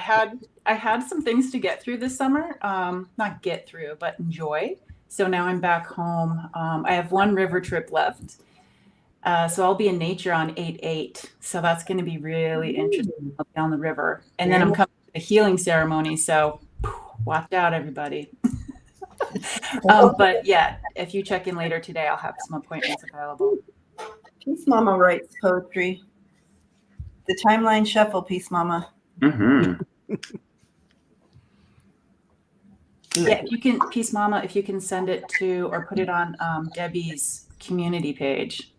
had some things to get through this summer. Not get through, but enjoy. So now I'm back home. I have one river trip left, So I'll be in nature on 8/8. So that's going to be really interesting. I'll be on the river. And then I'm coming to the healing ceremony. So watch out, everybody. But yeah, if you check in later today, I'll have some appointments available. Peace Mama writes poetry. The Timeline Shuffle, Peace Mama. Mm-hmm. Yeah, if you can, Peace Mama, if you can send it to or put it on Debbie's community page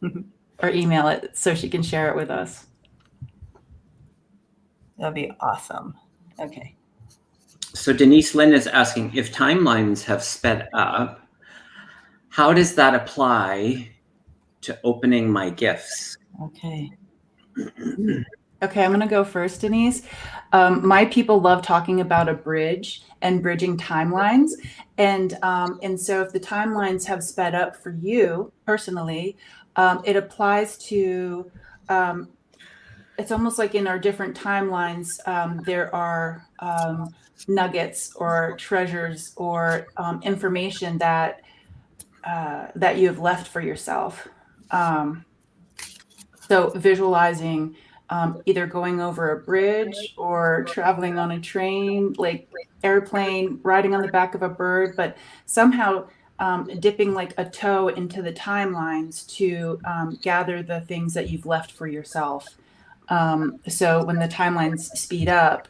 or email it so she can share it with us. That'd be awesome. Okay. So Denise Lynn is asking, if timelines have sped up, how does that apply to opening my gifts? Okay. Okay, I'm going to go first, Denise. My people love talking about a bridge and bridging timelines. And so if the timelines have sped up for you personally, it applies to, it's almost like in our different timelines, there are nuggets or treasures or information that you have left for yourself. So visualizing either going over a bridge or traveling on a train, like airplane, riding on the back of a bird, but somehow dipping like a toe into the timelines to gather the things that you've left for yourself. So when the timelines speed up,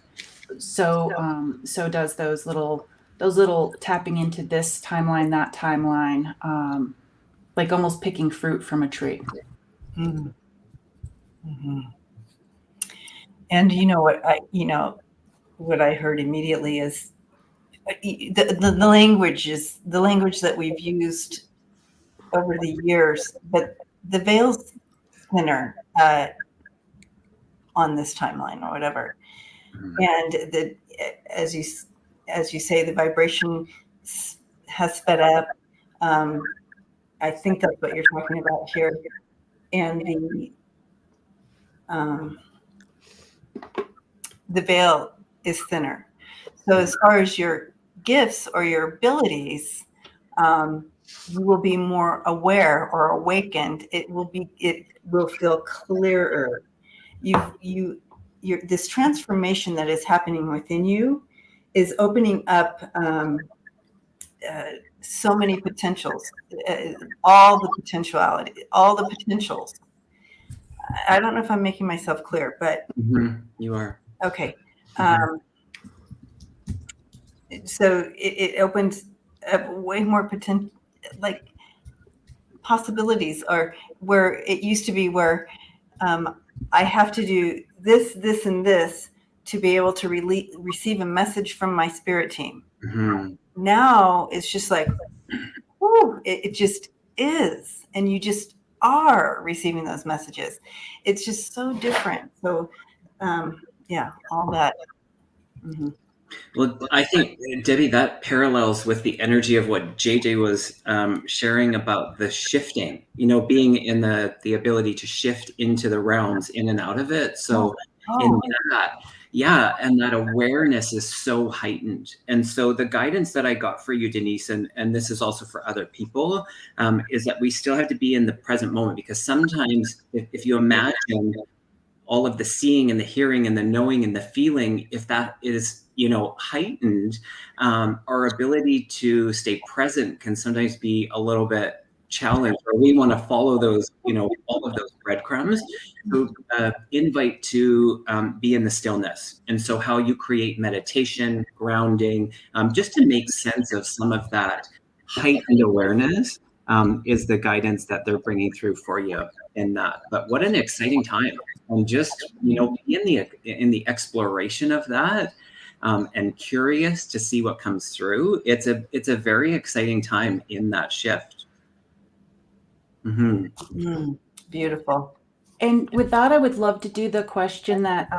so does those little tapping into this timeline, that timeline, like almost picking fruit from a tree. Mm-hmm. Mm-hmm. And what I heard immediately is the language that we've used over the years, but the veil's thinner on this timeline or whatever. And as you say, the vibration has sped up. I think that's what you're talking about here. And the veil is thinner. So as far as your gifts or your abilities, you will be more aware or awakened. It will feel clearer. This transformation that is happening within you is opening up so many potentials, all the potentials. I don't know if I'm making myself clear, but you are. Okay. So it opens up way more potential, like possibilities, or where it used to be where I have to do this, this, and this to be able to receive a message from my spirit team. Mm-hmm. Now it's just like, whoo, it just is. And you just are receiving those messages. It's just so different. So, yeah, all that. Mm-hmm. Well, I think, Debbie, that parallels with the energy of what JJ was sharing about the shifting, being in the ability to shift into the realms in and out of it. So in that, yeah, and that awareness is so heightened. And so the guidance that I got for you, Denise, and this is also for other people, is that we still have to be in the present moment, because sometimes if you imagine all of the seeing and the hearing and the knowing and the feeling, if that is, heightened, our ability to stay present can sometimes be a little bit challenged, or we want to follow those, all of those breadcrumbs to invite to be in the stillness. And so how you create meditation, grounding, just to make sense of some of that heightened awareness is the guidance that they're bringing through for you in that. But what an exciting time. And just, be in the exploration of that, and curious to see what comes through. It's a very exciting time in that shift. Mm-hmm. Beautiful. And with that, I would love to do the question that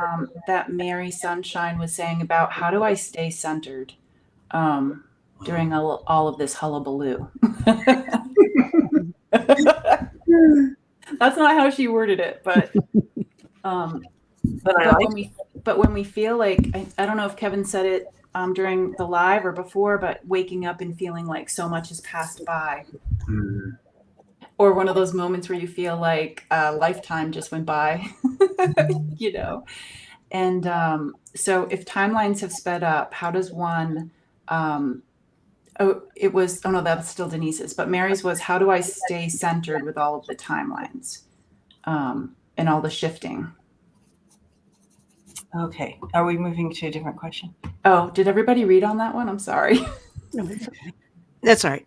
that Mary Sunshine was saying about how do I stay centered during all of this hullabaloo. That's not how she worded it, but when we feel like, I don't know if Kevin said it during the live or before, but waking up and feeling like so much has passed by. or one of those moments where you feel like a lifetime just went by, you know. And so if timelines have sped up, how does one oh no, that's still Denise's, but Mary's was, how do I stay centered with all of the timelines and all the shifting? Okay. Are we moving to a different question? Oh, did everybody read on that one? I'm sorry. No, it's okay. That's all right.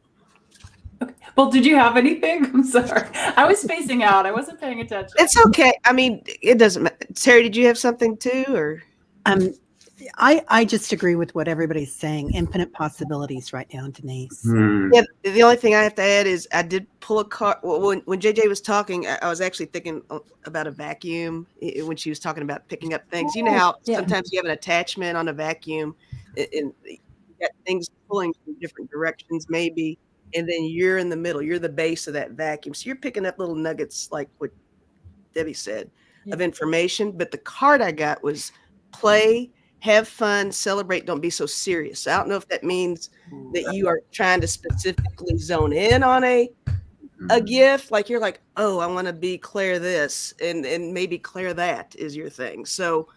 Well, did you have anything? I'm sorry. I was spacing out. I wasn't paying attention. It's okay. I mean, it doesn't matter. Terry, did you have something too, or? I just agree with what everybody's saying. Infinite possibilities right now, Denise. Hmm. Yeah, the only thing I have to add is I did pull a card. When JJ was talking, I was actually thinking about a vacuum when she was talking about picking up things. You know how Yeah. sometimes you have an attachment on a vacuum and you got things pulling from different directions maybe, and then you're in the middle. You're the base of that vacuum. So you're picking up little nuggets like what Debbie said of information. But the card I got was play, have fun, celebrate, don't be so serious. I don't know if that means that you are trying to specifically zone in on a gift, like you're like, oh, I want to be Claire this, and maybe Claire that is your thing. So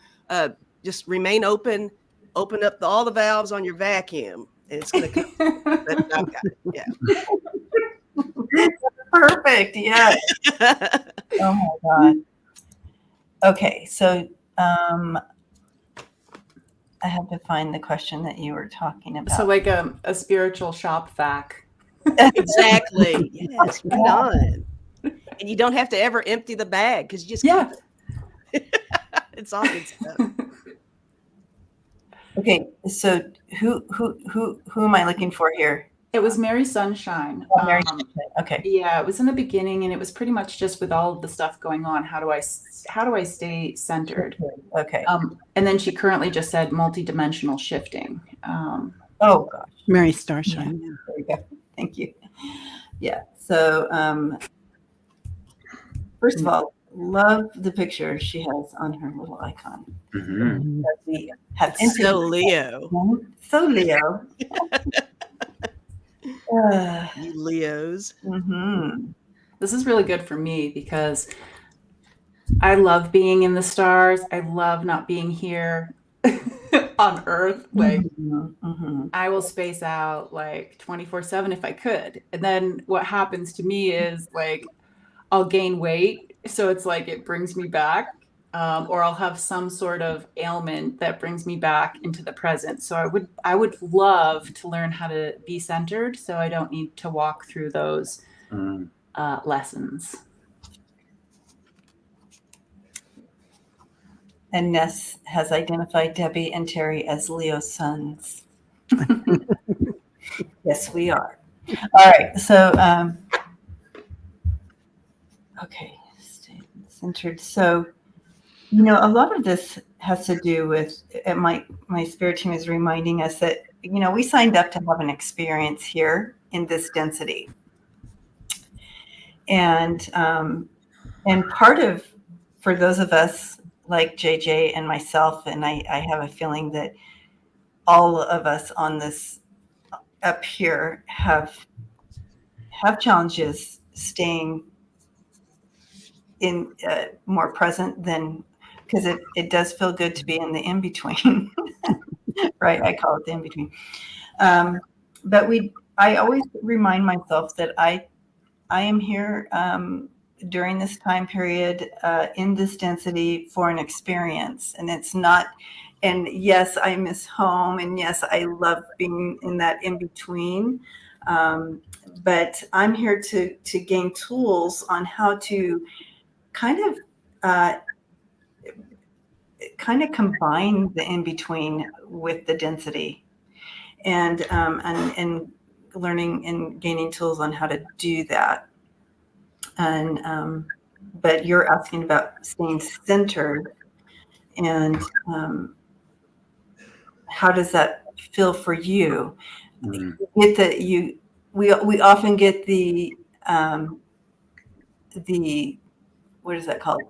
just remain open up all the valves on your vacuum, and it's going to come. But I've got it. Yeah. Perfect. Yeah. Oh my God. Okay. So I have to find the question that you were talking about. So like a spiritual shop vac. Exactly. Yes. Right on. And you don't have to ever empty the bag because you just Yeah. keep it. It's all good stuff. Okay, so who am I looking for here? It was Mary Sunshine. Oh, Mary Sunshine. Okay. Yeah, it was in the beginning, and it was pretty much just with all of the stuff going on. How do I stay centered? Okay. And then she currently just said multidimensional shifting. Oh gosh. Mary Starshine. Yeah. There we go. Thank you. Yeah. So first of all, love the picture she has on her little icon. Mhm. That we have So Leo. So Leo. You Leos. Mm-hmm. This is really good for me because I love being in the stars. I love not being here on Earth. Like Mm-hmm. I will space out like 24/7 if I could. And then what happens to me is like I'll gain weight. So it's like it brings me back. Or I'll have some sort of ailment that brings me back into the present. So I would love to learn how to be centered so I don't need to walk through those lessons. And Ness has identified Debbie and Terry as Leo sons. Yes, we are. All right. So, okay, stay centered. So, you know, a lot of this has to do with my spirit team is reminding us that, you know, we signed up to have an experience here in this density. And part of, for those of us like JJ and myself, and I have a feeling that all of us on this up here have challenges staying in more present than, because it does feel good to be in the in-between, right? I call it the in-between. But I always remind myself that I am here during this time period in this density for an experience. And it's not, and yes, I miss home. And yes, I love being in that in-between. But I'm here to gain tools on how to kind of combine the in-between with the density and learning and gaining tools on how to do that. And but you're asking about staying centered, and how does that feel for you? Get that we often get the what is that called?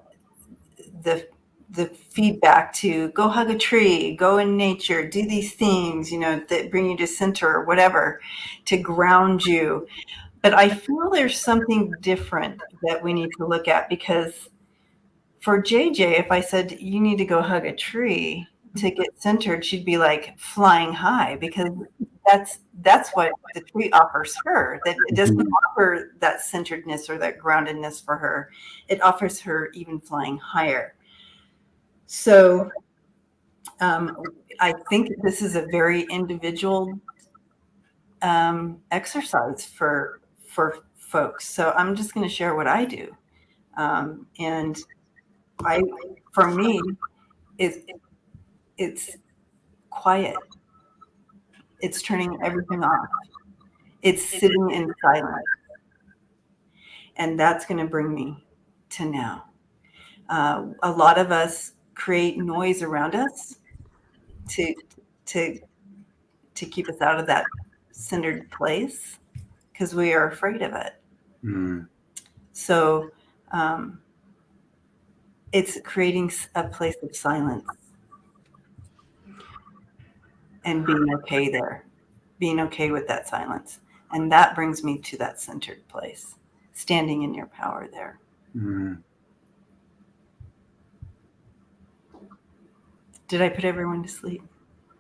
The feedback to go hug a tree, go in nature, do these things, you know, that bring you to center or whatever, to ground you. But I feel there's something different that we need to look at, because for JJ, if I said you need to go hug a tree to get centered, she'd be like flying high, because that's what the tree offers her. That it doesn't offer that centeredness or that groundedness for her. It offers her even flying higher. So I think this is a very individual exercise for folks. So I'm just going to share what I do. And for me, it's quiet. It's turning everything off. It's sitting in silence. And that's going to bring me to now. A lot of us create noise around us to keep us out of that centered place, because we are afraid of it. So it's creating a place of silence and being okay there, being okay with that silence. And that brings me to that centered place, standing in your power there. Did I put everyone to sleep?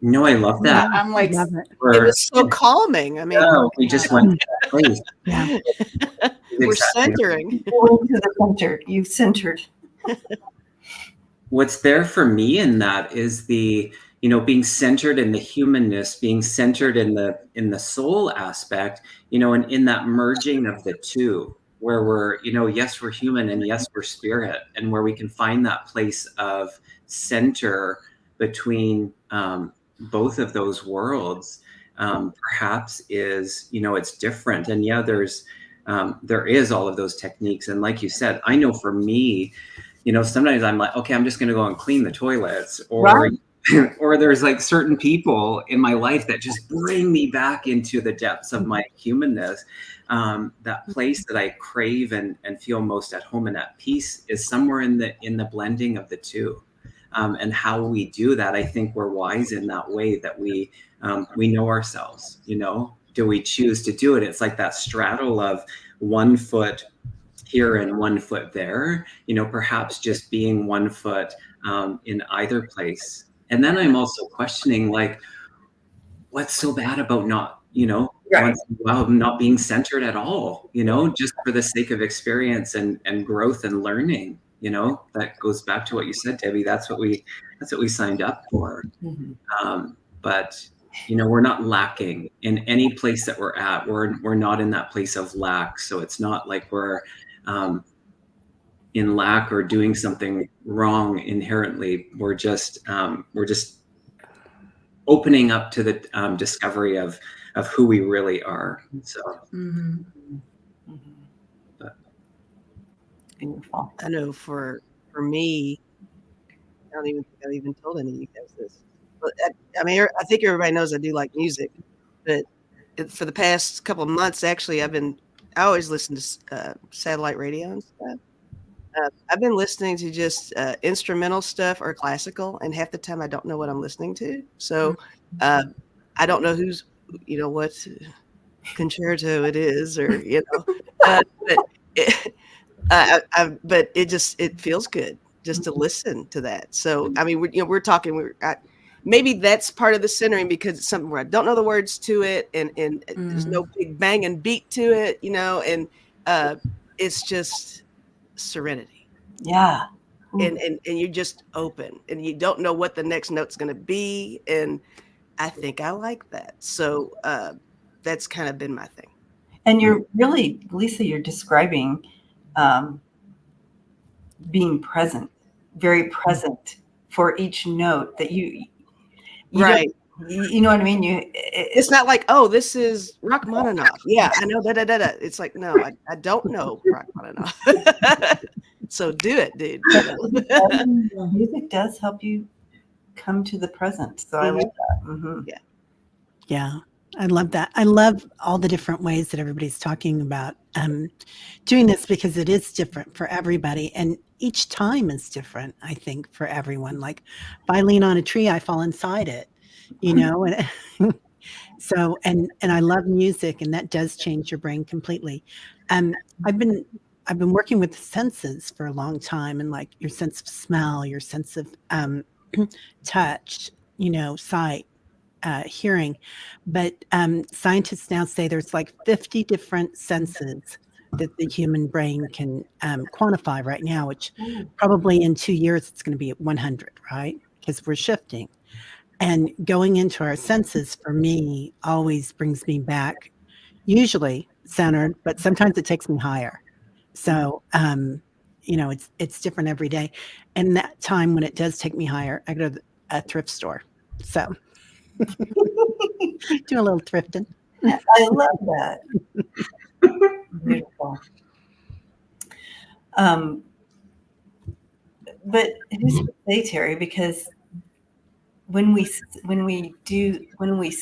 No, I love that. I'm like, Love it. It was so calming. I mean, we just went to that place. Yeah. we're Exactly. centering. Going to the center. You centered. What's there for me in that is the, being centered in the humanness, being centered in the soul aspect, and in that merging of the two, where we're, yes, we're human, and yes, we're spirit, and where we can find that place of center between both of those worlds, perhaps is, it's different. And yeah, there is all of those techniques. And like you said, I know for me, sometimes I'm like, okay, I'm just going to go and clean the toilets, or Right. or there's like certain people in my life that just bring me back into the depths of my humanness. That place that I crave and feel most at home and at peace is somewhere in the blending of the two. And how we do that, I think we're wise in that way, that we know ourselves. Do we choose to do it? It's like that straddle of 1 foot here and 1 foot there, perhaps just being 1 foot in either place. And then I'm also questioning, like, what's so bad about not, Right. once in a while not being centered at all, just for the sake of experience and growth and learning. That goes back to what you said, Debbie. That's what we signed up for. But we're not lacking in any place that we're at. We're not in that place of lack. So it's not like we're in lack or doing something wrong inherently. We're just opening up to the discovery of who we really are. So. Beautiful. I know for me, I don't even think I've even told any of you guys this. But I think everybody knows I do like music, but for the past couple of months, actually, I always listen to satellite radio and stuff. I've been listening to just instrumental stuff or classical, and half the time I don't know what I'm listening to. So I don't know what concerto it is, or but it feels good just to listen to that. So I mean, we're talking. Maybe that's part of the centering, because it's something where I don't know the words to it, and there's no big bang and beat to it, and it's just serenity. Yeah. And you're just open, and you don't know what the next note's going to be, and I think I like that. So that's kind of been my thing. And you're really, Lisa, you're describing being present, very present for each note that you right. You know what I mean? It's not like, oh, this is Rachmaninoff. Yeah, I know da. It's like, no, I don't know Rachmaninoff. So do it, dude. Music does help you come to the present. So I like that. Mm-hmm. Yeah, I love that. I love all the different ways that everybody's talking about doing this, because it is different for everybody. And each time is different, I think, for everyone. Like if I lean on a tree, I fall inside it, and So, and I love music, and that does change your brain completely. Um, I've been working with the senses for a long time, and like your sense of smell, your sense of touch, sight, hearing. But scientists now say there's like 50 different senses that the human brain can quantify right now, which probably in 2 years it's going to be at 100, right? Because we're shifting. And going into our senses for me always brings me back, usually centered, but sometimes it takes me higher. So, it's different every day. And that time when it does take me higher, I go to a thrift store. So, do a little thrifting. I love that. Beautiful. But who's to say, Terry? Because when we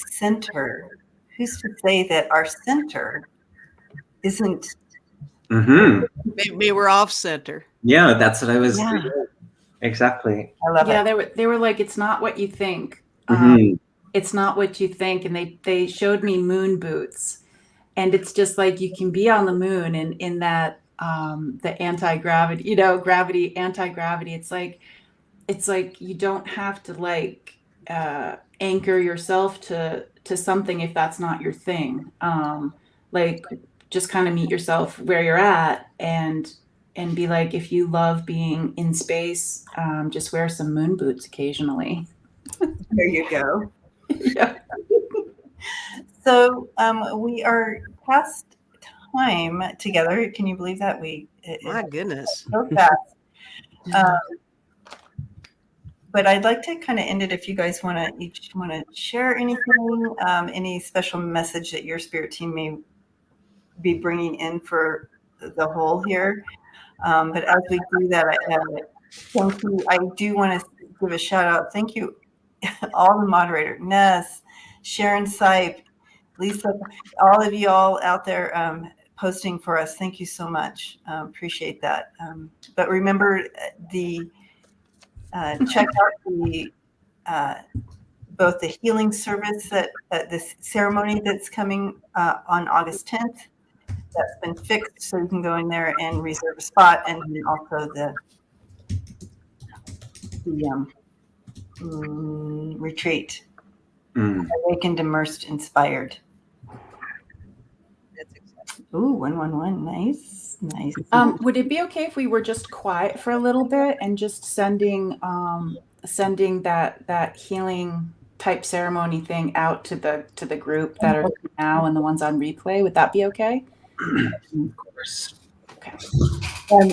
center, who's to say that our center isn't? Mm-hmm. Maybe we're off center. Yeah, that's what I was. Yeah. Exactly. I love Yeah, it. they were like, it's not what you think. Mhm. It's not what you think. And they showed me moon boots, and it's just like you can be on the moon and in that the anti-gravity, gravity, anti-gravity. It's like you don't have to like anchor yourself to something if that's not your thing. Like just kind of meet yourself where you're at and be like, if you love being in space, just wear some moon boots occasionally. There you go. Yeah. So we are past time together. Can you believe that? My goodness. So fast. But I'd like to kind of end it if you guys each want to share anything, any special message that your spirit team may be bringing in for the whole here. But as we do that, thank you. I do want to give a shout out. Thank you, all the moderators, Ness, Sharon Sipe, Lisa, all of you all out there posting for us. Thank you so much. Appreciate that. But remember check out the both the healing service that this ceremony that's coming on August 10th. That's been fixed, so you can go in there and reserve a spot, and then also the retreat, Awakened, Immersed, Inspired. Ooh, 111, nice. Would it be okay if we were just quiet for a little bit and just sending that healing type ceremony thing out to the group that are now and the ones on replay? Would that be okay? Of course. Okay.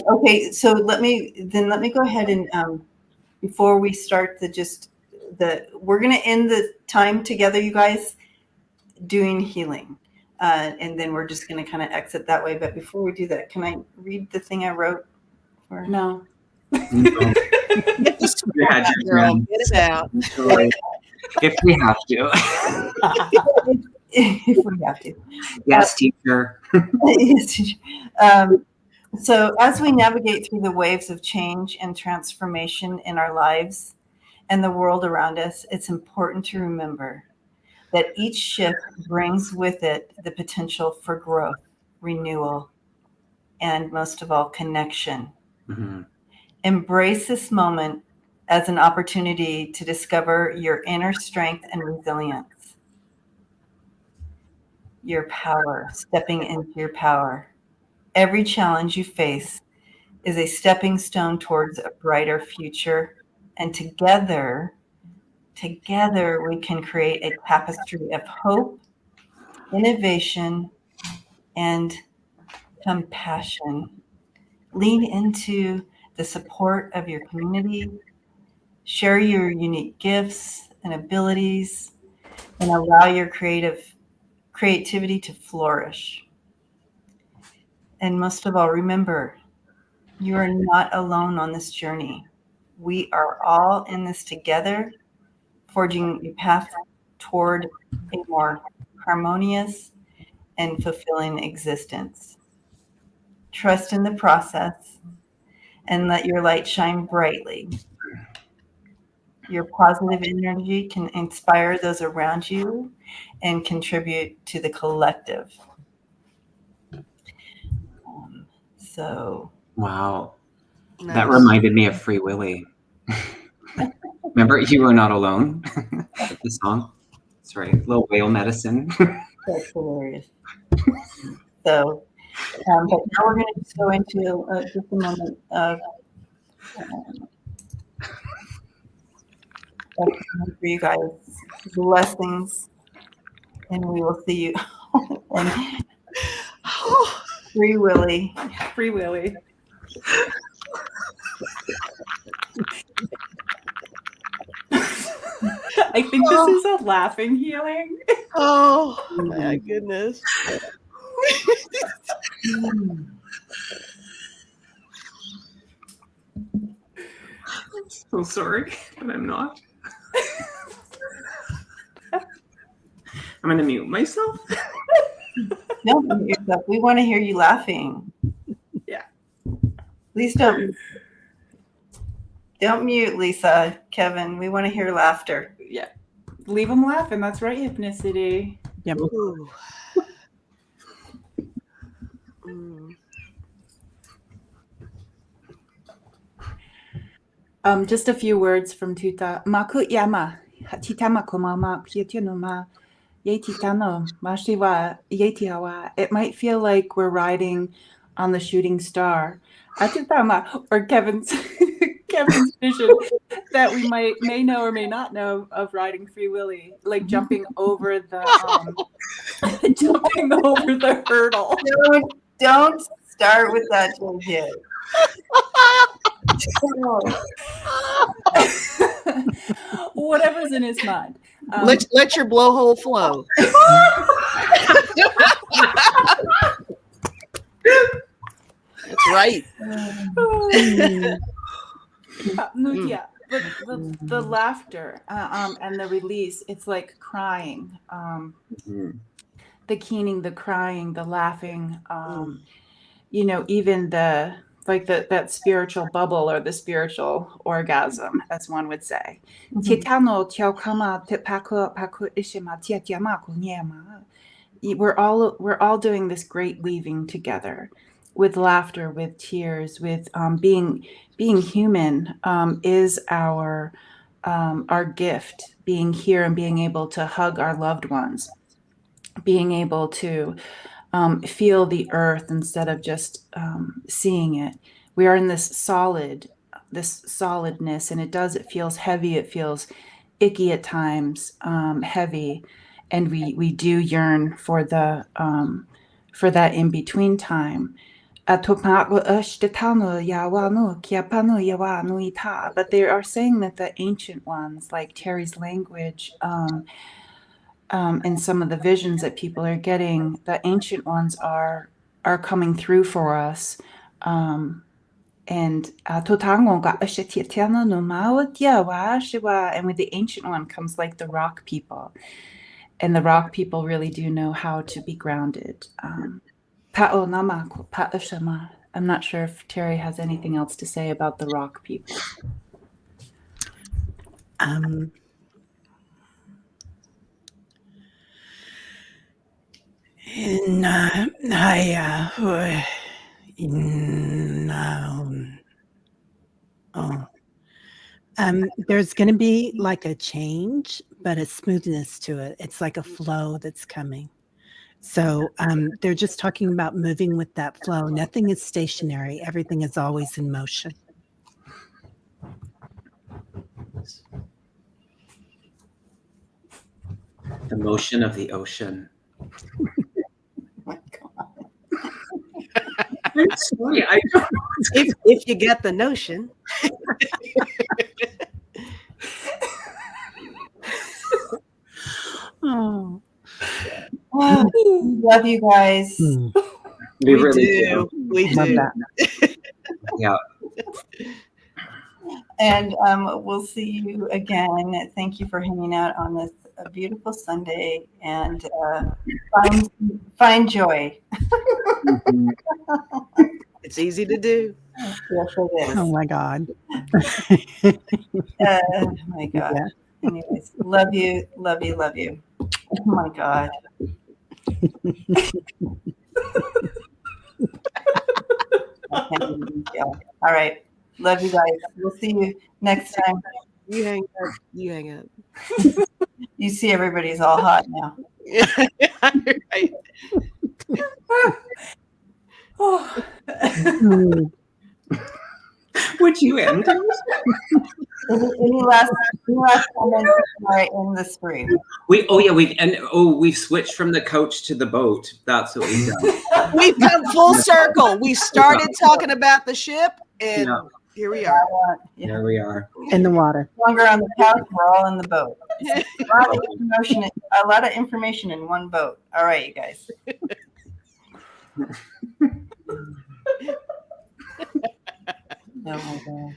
Okay, so let me go ahead and before we start we're going to end the time together, you guys, doing healing. And then we're just going to kind of exit that way. But before we do that, can I read the thing I wrote? No. You had your Girl, turn. get it out. If we have to. If we have to. Yes, teacher. So as we navigate through the waves of change and transformation in our lives and the world around us, it's important to remember that each shift brings with it the potential for growth, renewal, and most of all, connection. Mm-hmm. Embrace this moment as an opportunity to discover your inner strength and resilience, your power, stepping into your power. Every challenge you face is a stepping stone towards a brighter future, and together we can create a tapestry of hope, innovation, and compassion. Lean into the support of your community, share your unique gifts and abilities, and allow your creativity to flourish. And most of all, remember, you are not alone on this journey. We are all in this together, forging a path toward a more harmonious and fulfilling existence. Trust in the process and let your light shine brightly. your positive energy can inspire those around you and contribute to the collective. So Wow. Nice. That reminded me of Free Willy. Remember You Are Not Alone? The song? Sorry, Little Whale Medicine. that's hilarious. So, but now we're going to just go into just a moment of for you guys. Blessings, and we will see you. And Free Willy. Free Willy. I think this is a laughing healing. Oh my goodness. I'm so sorry, but I'm not. I'm going to mute myself. Don't mute yourself. We want to hear you laughing. Yeah. Please don't mute, Lisa, Kevin. We want to hear laughter. Yeah. Leave them laughing. That's right, Hypnicity. Yep. Ooh. Mm. Just a few words from Tuta. Maku yama, titama komama, pietunuma, yetitano, mashiwa, yetiawa. It might feel like we're riding on the shooting star. Atitama, or Kevin's vision that we may know or may not know of riding Free Willy, like jumping over the hurdle. Don't start with that yet. Whatever's in his mind. Let your blowhole flow. That's right. Yeah, but the laughter and the release, it's like crying. The keening, the crying, the laughing, even that spiritual bubble or the spiritual orgasm, as one would say. We're all doing this great weaving together with laughter, with tears, with being human is our gift. Being here and being able to hug our loved ones, being able to feel the earth instead of just seeing it. We are in this solidness, and it feels heavy. It feels icky at times, heavy, and we do yearn for that in between time. But they are saying that the ancient ones, like Terry's language, and some of the visions that people are getting, the ancient ones are coming through for us. And with the ancient one comes like the rock people. And the rock people really do know how to be grounded. I'm not sure if Terry has anything else to say about the rock people. There's going to be like a change, but a smoothness to it. It's like a flow that's coming. So they're just talking about moving with that flow. Nothing is stationary. Everything is always in motion. The motion of the ocean. Oh my God. I'm sorry, I don't. If you get the notion. Oh. Wow. We love you guys. We really do. We Love do. that. Yeah. And we'll see you again. Thank you for hanging out on this beautiful Sunday, and find joy. It's It's easy to do. Yes, it is. Oh my God. Oh my God. Yeah. Anyways, love you, love you, love you. Oh my God. I can't even deal. All right. Love you guys. We'll see you next time. You hang up. You hang up. You see everybody's all hot now. Yeah, right. Oh. Mm. Would you end? Any last comments before I end the stream? We've switched from the coach to the boat. That's what we've done. We've come full circle. We started talking about the ship, and Yeah. here we are. There we are. In the water. Longer on the couch, we're all in the boat. A lot of information in one boat. All right, you guys. Oh my gosh.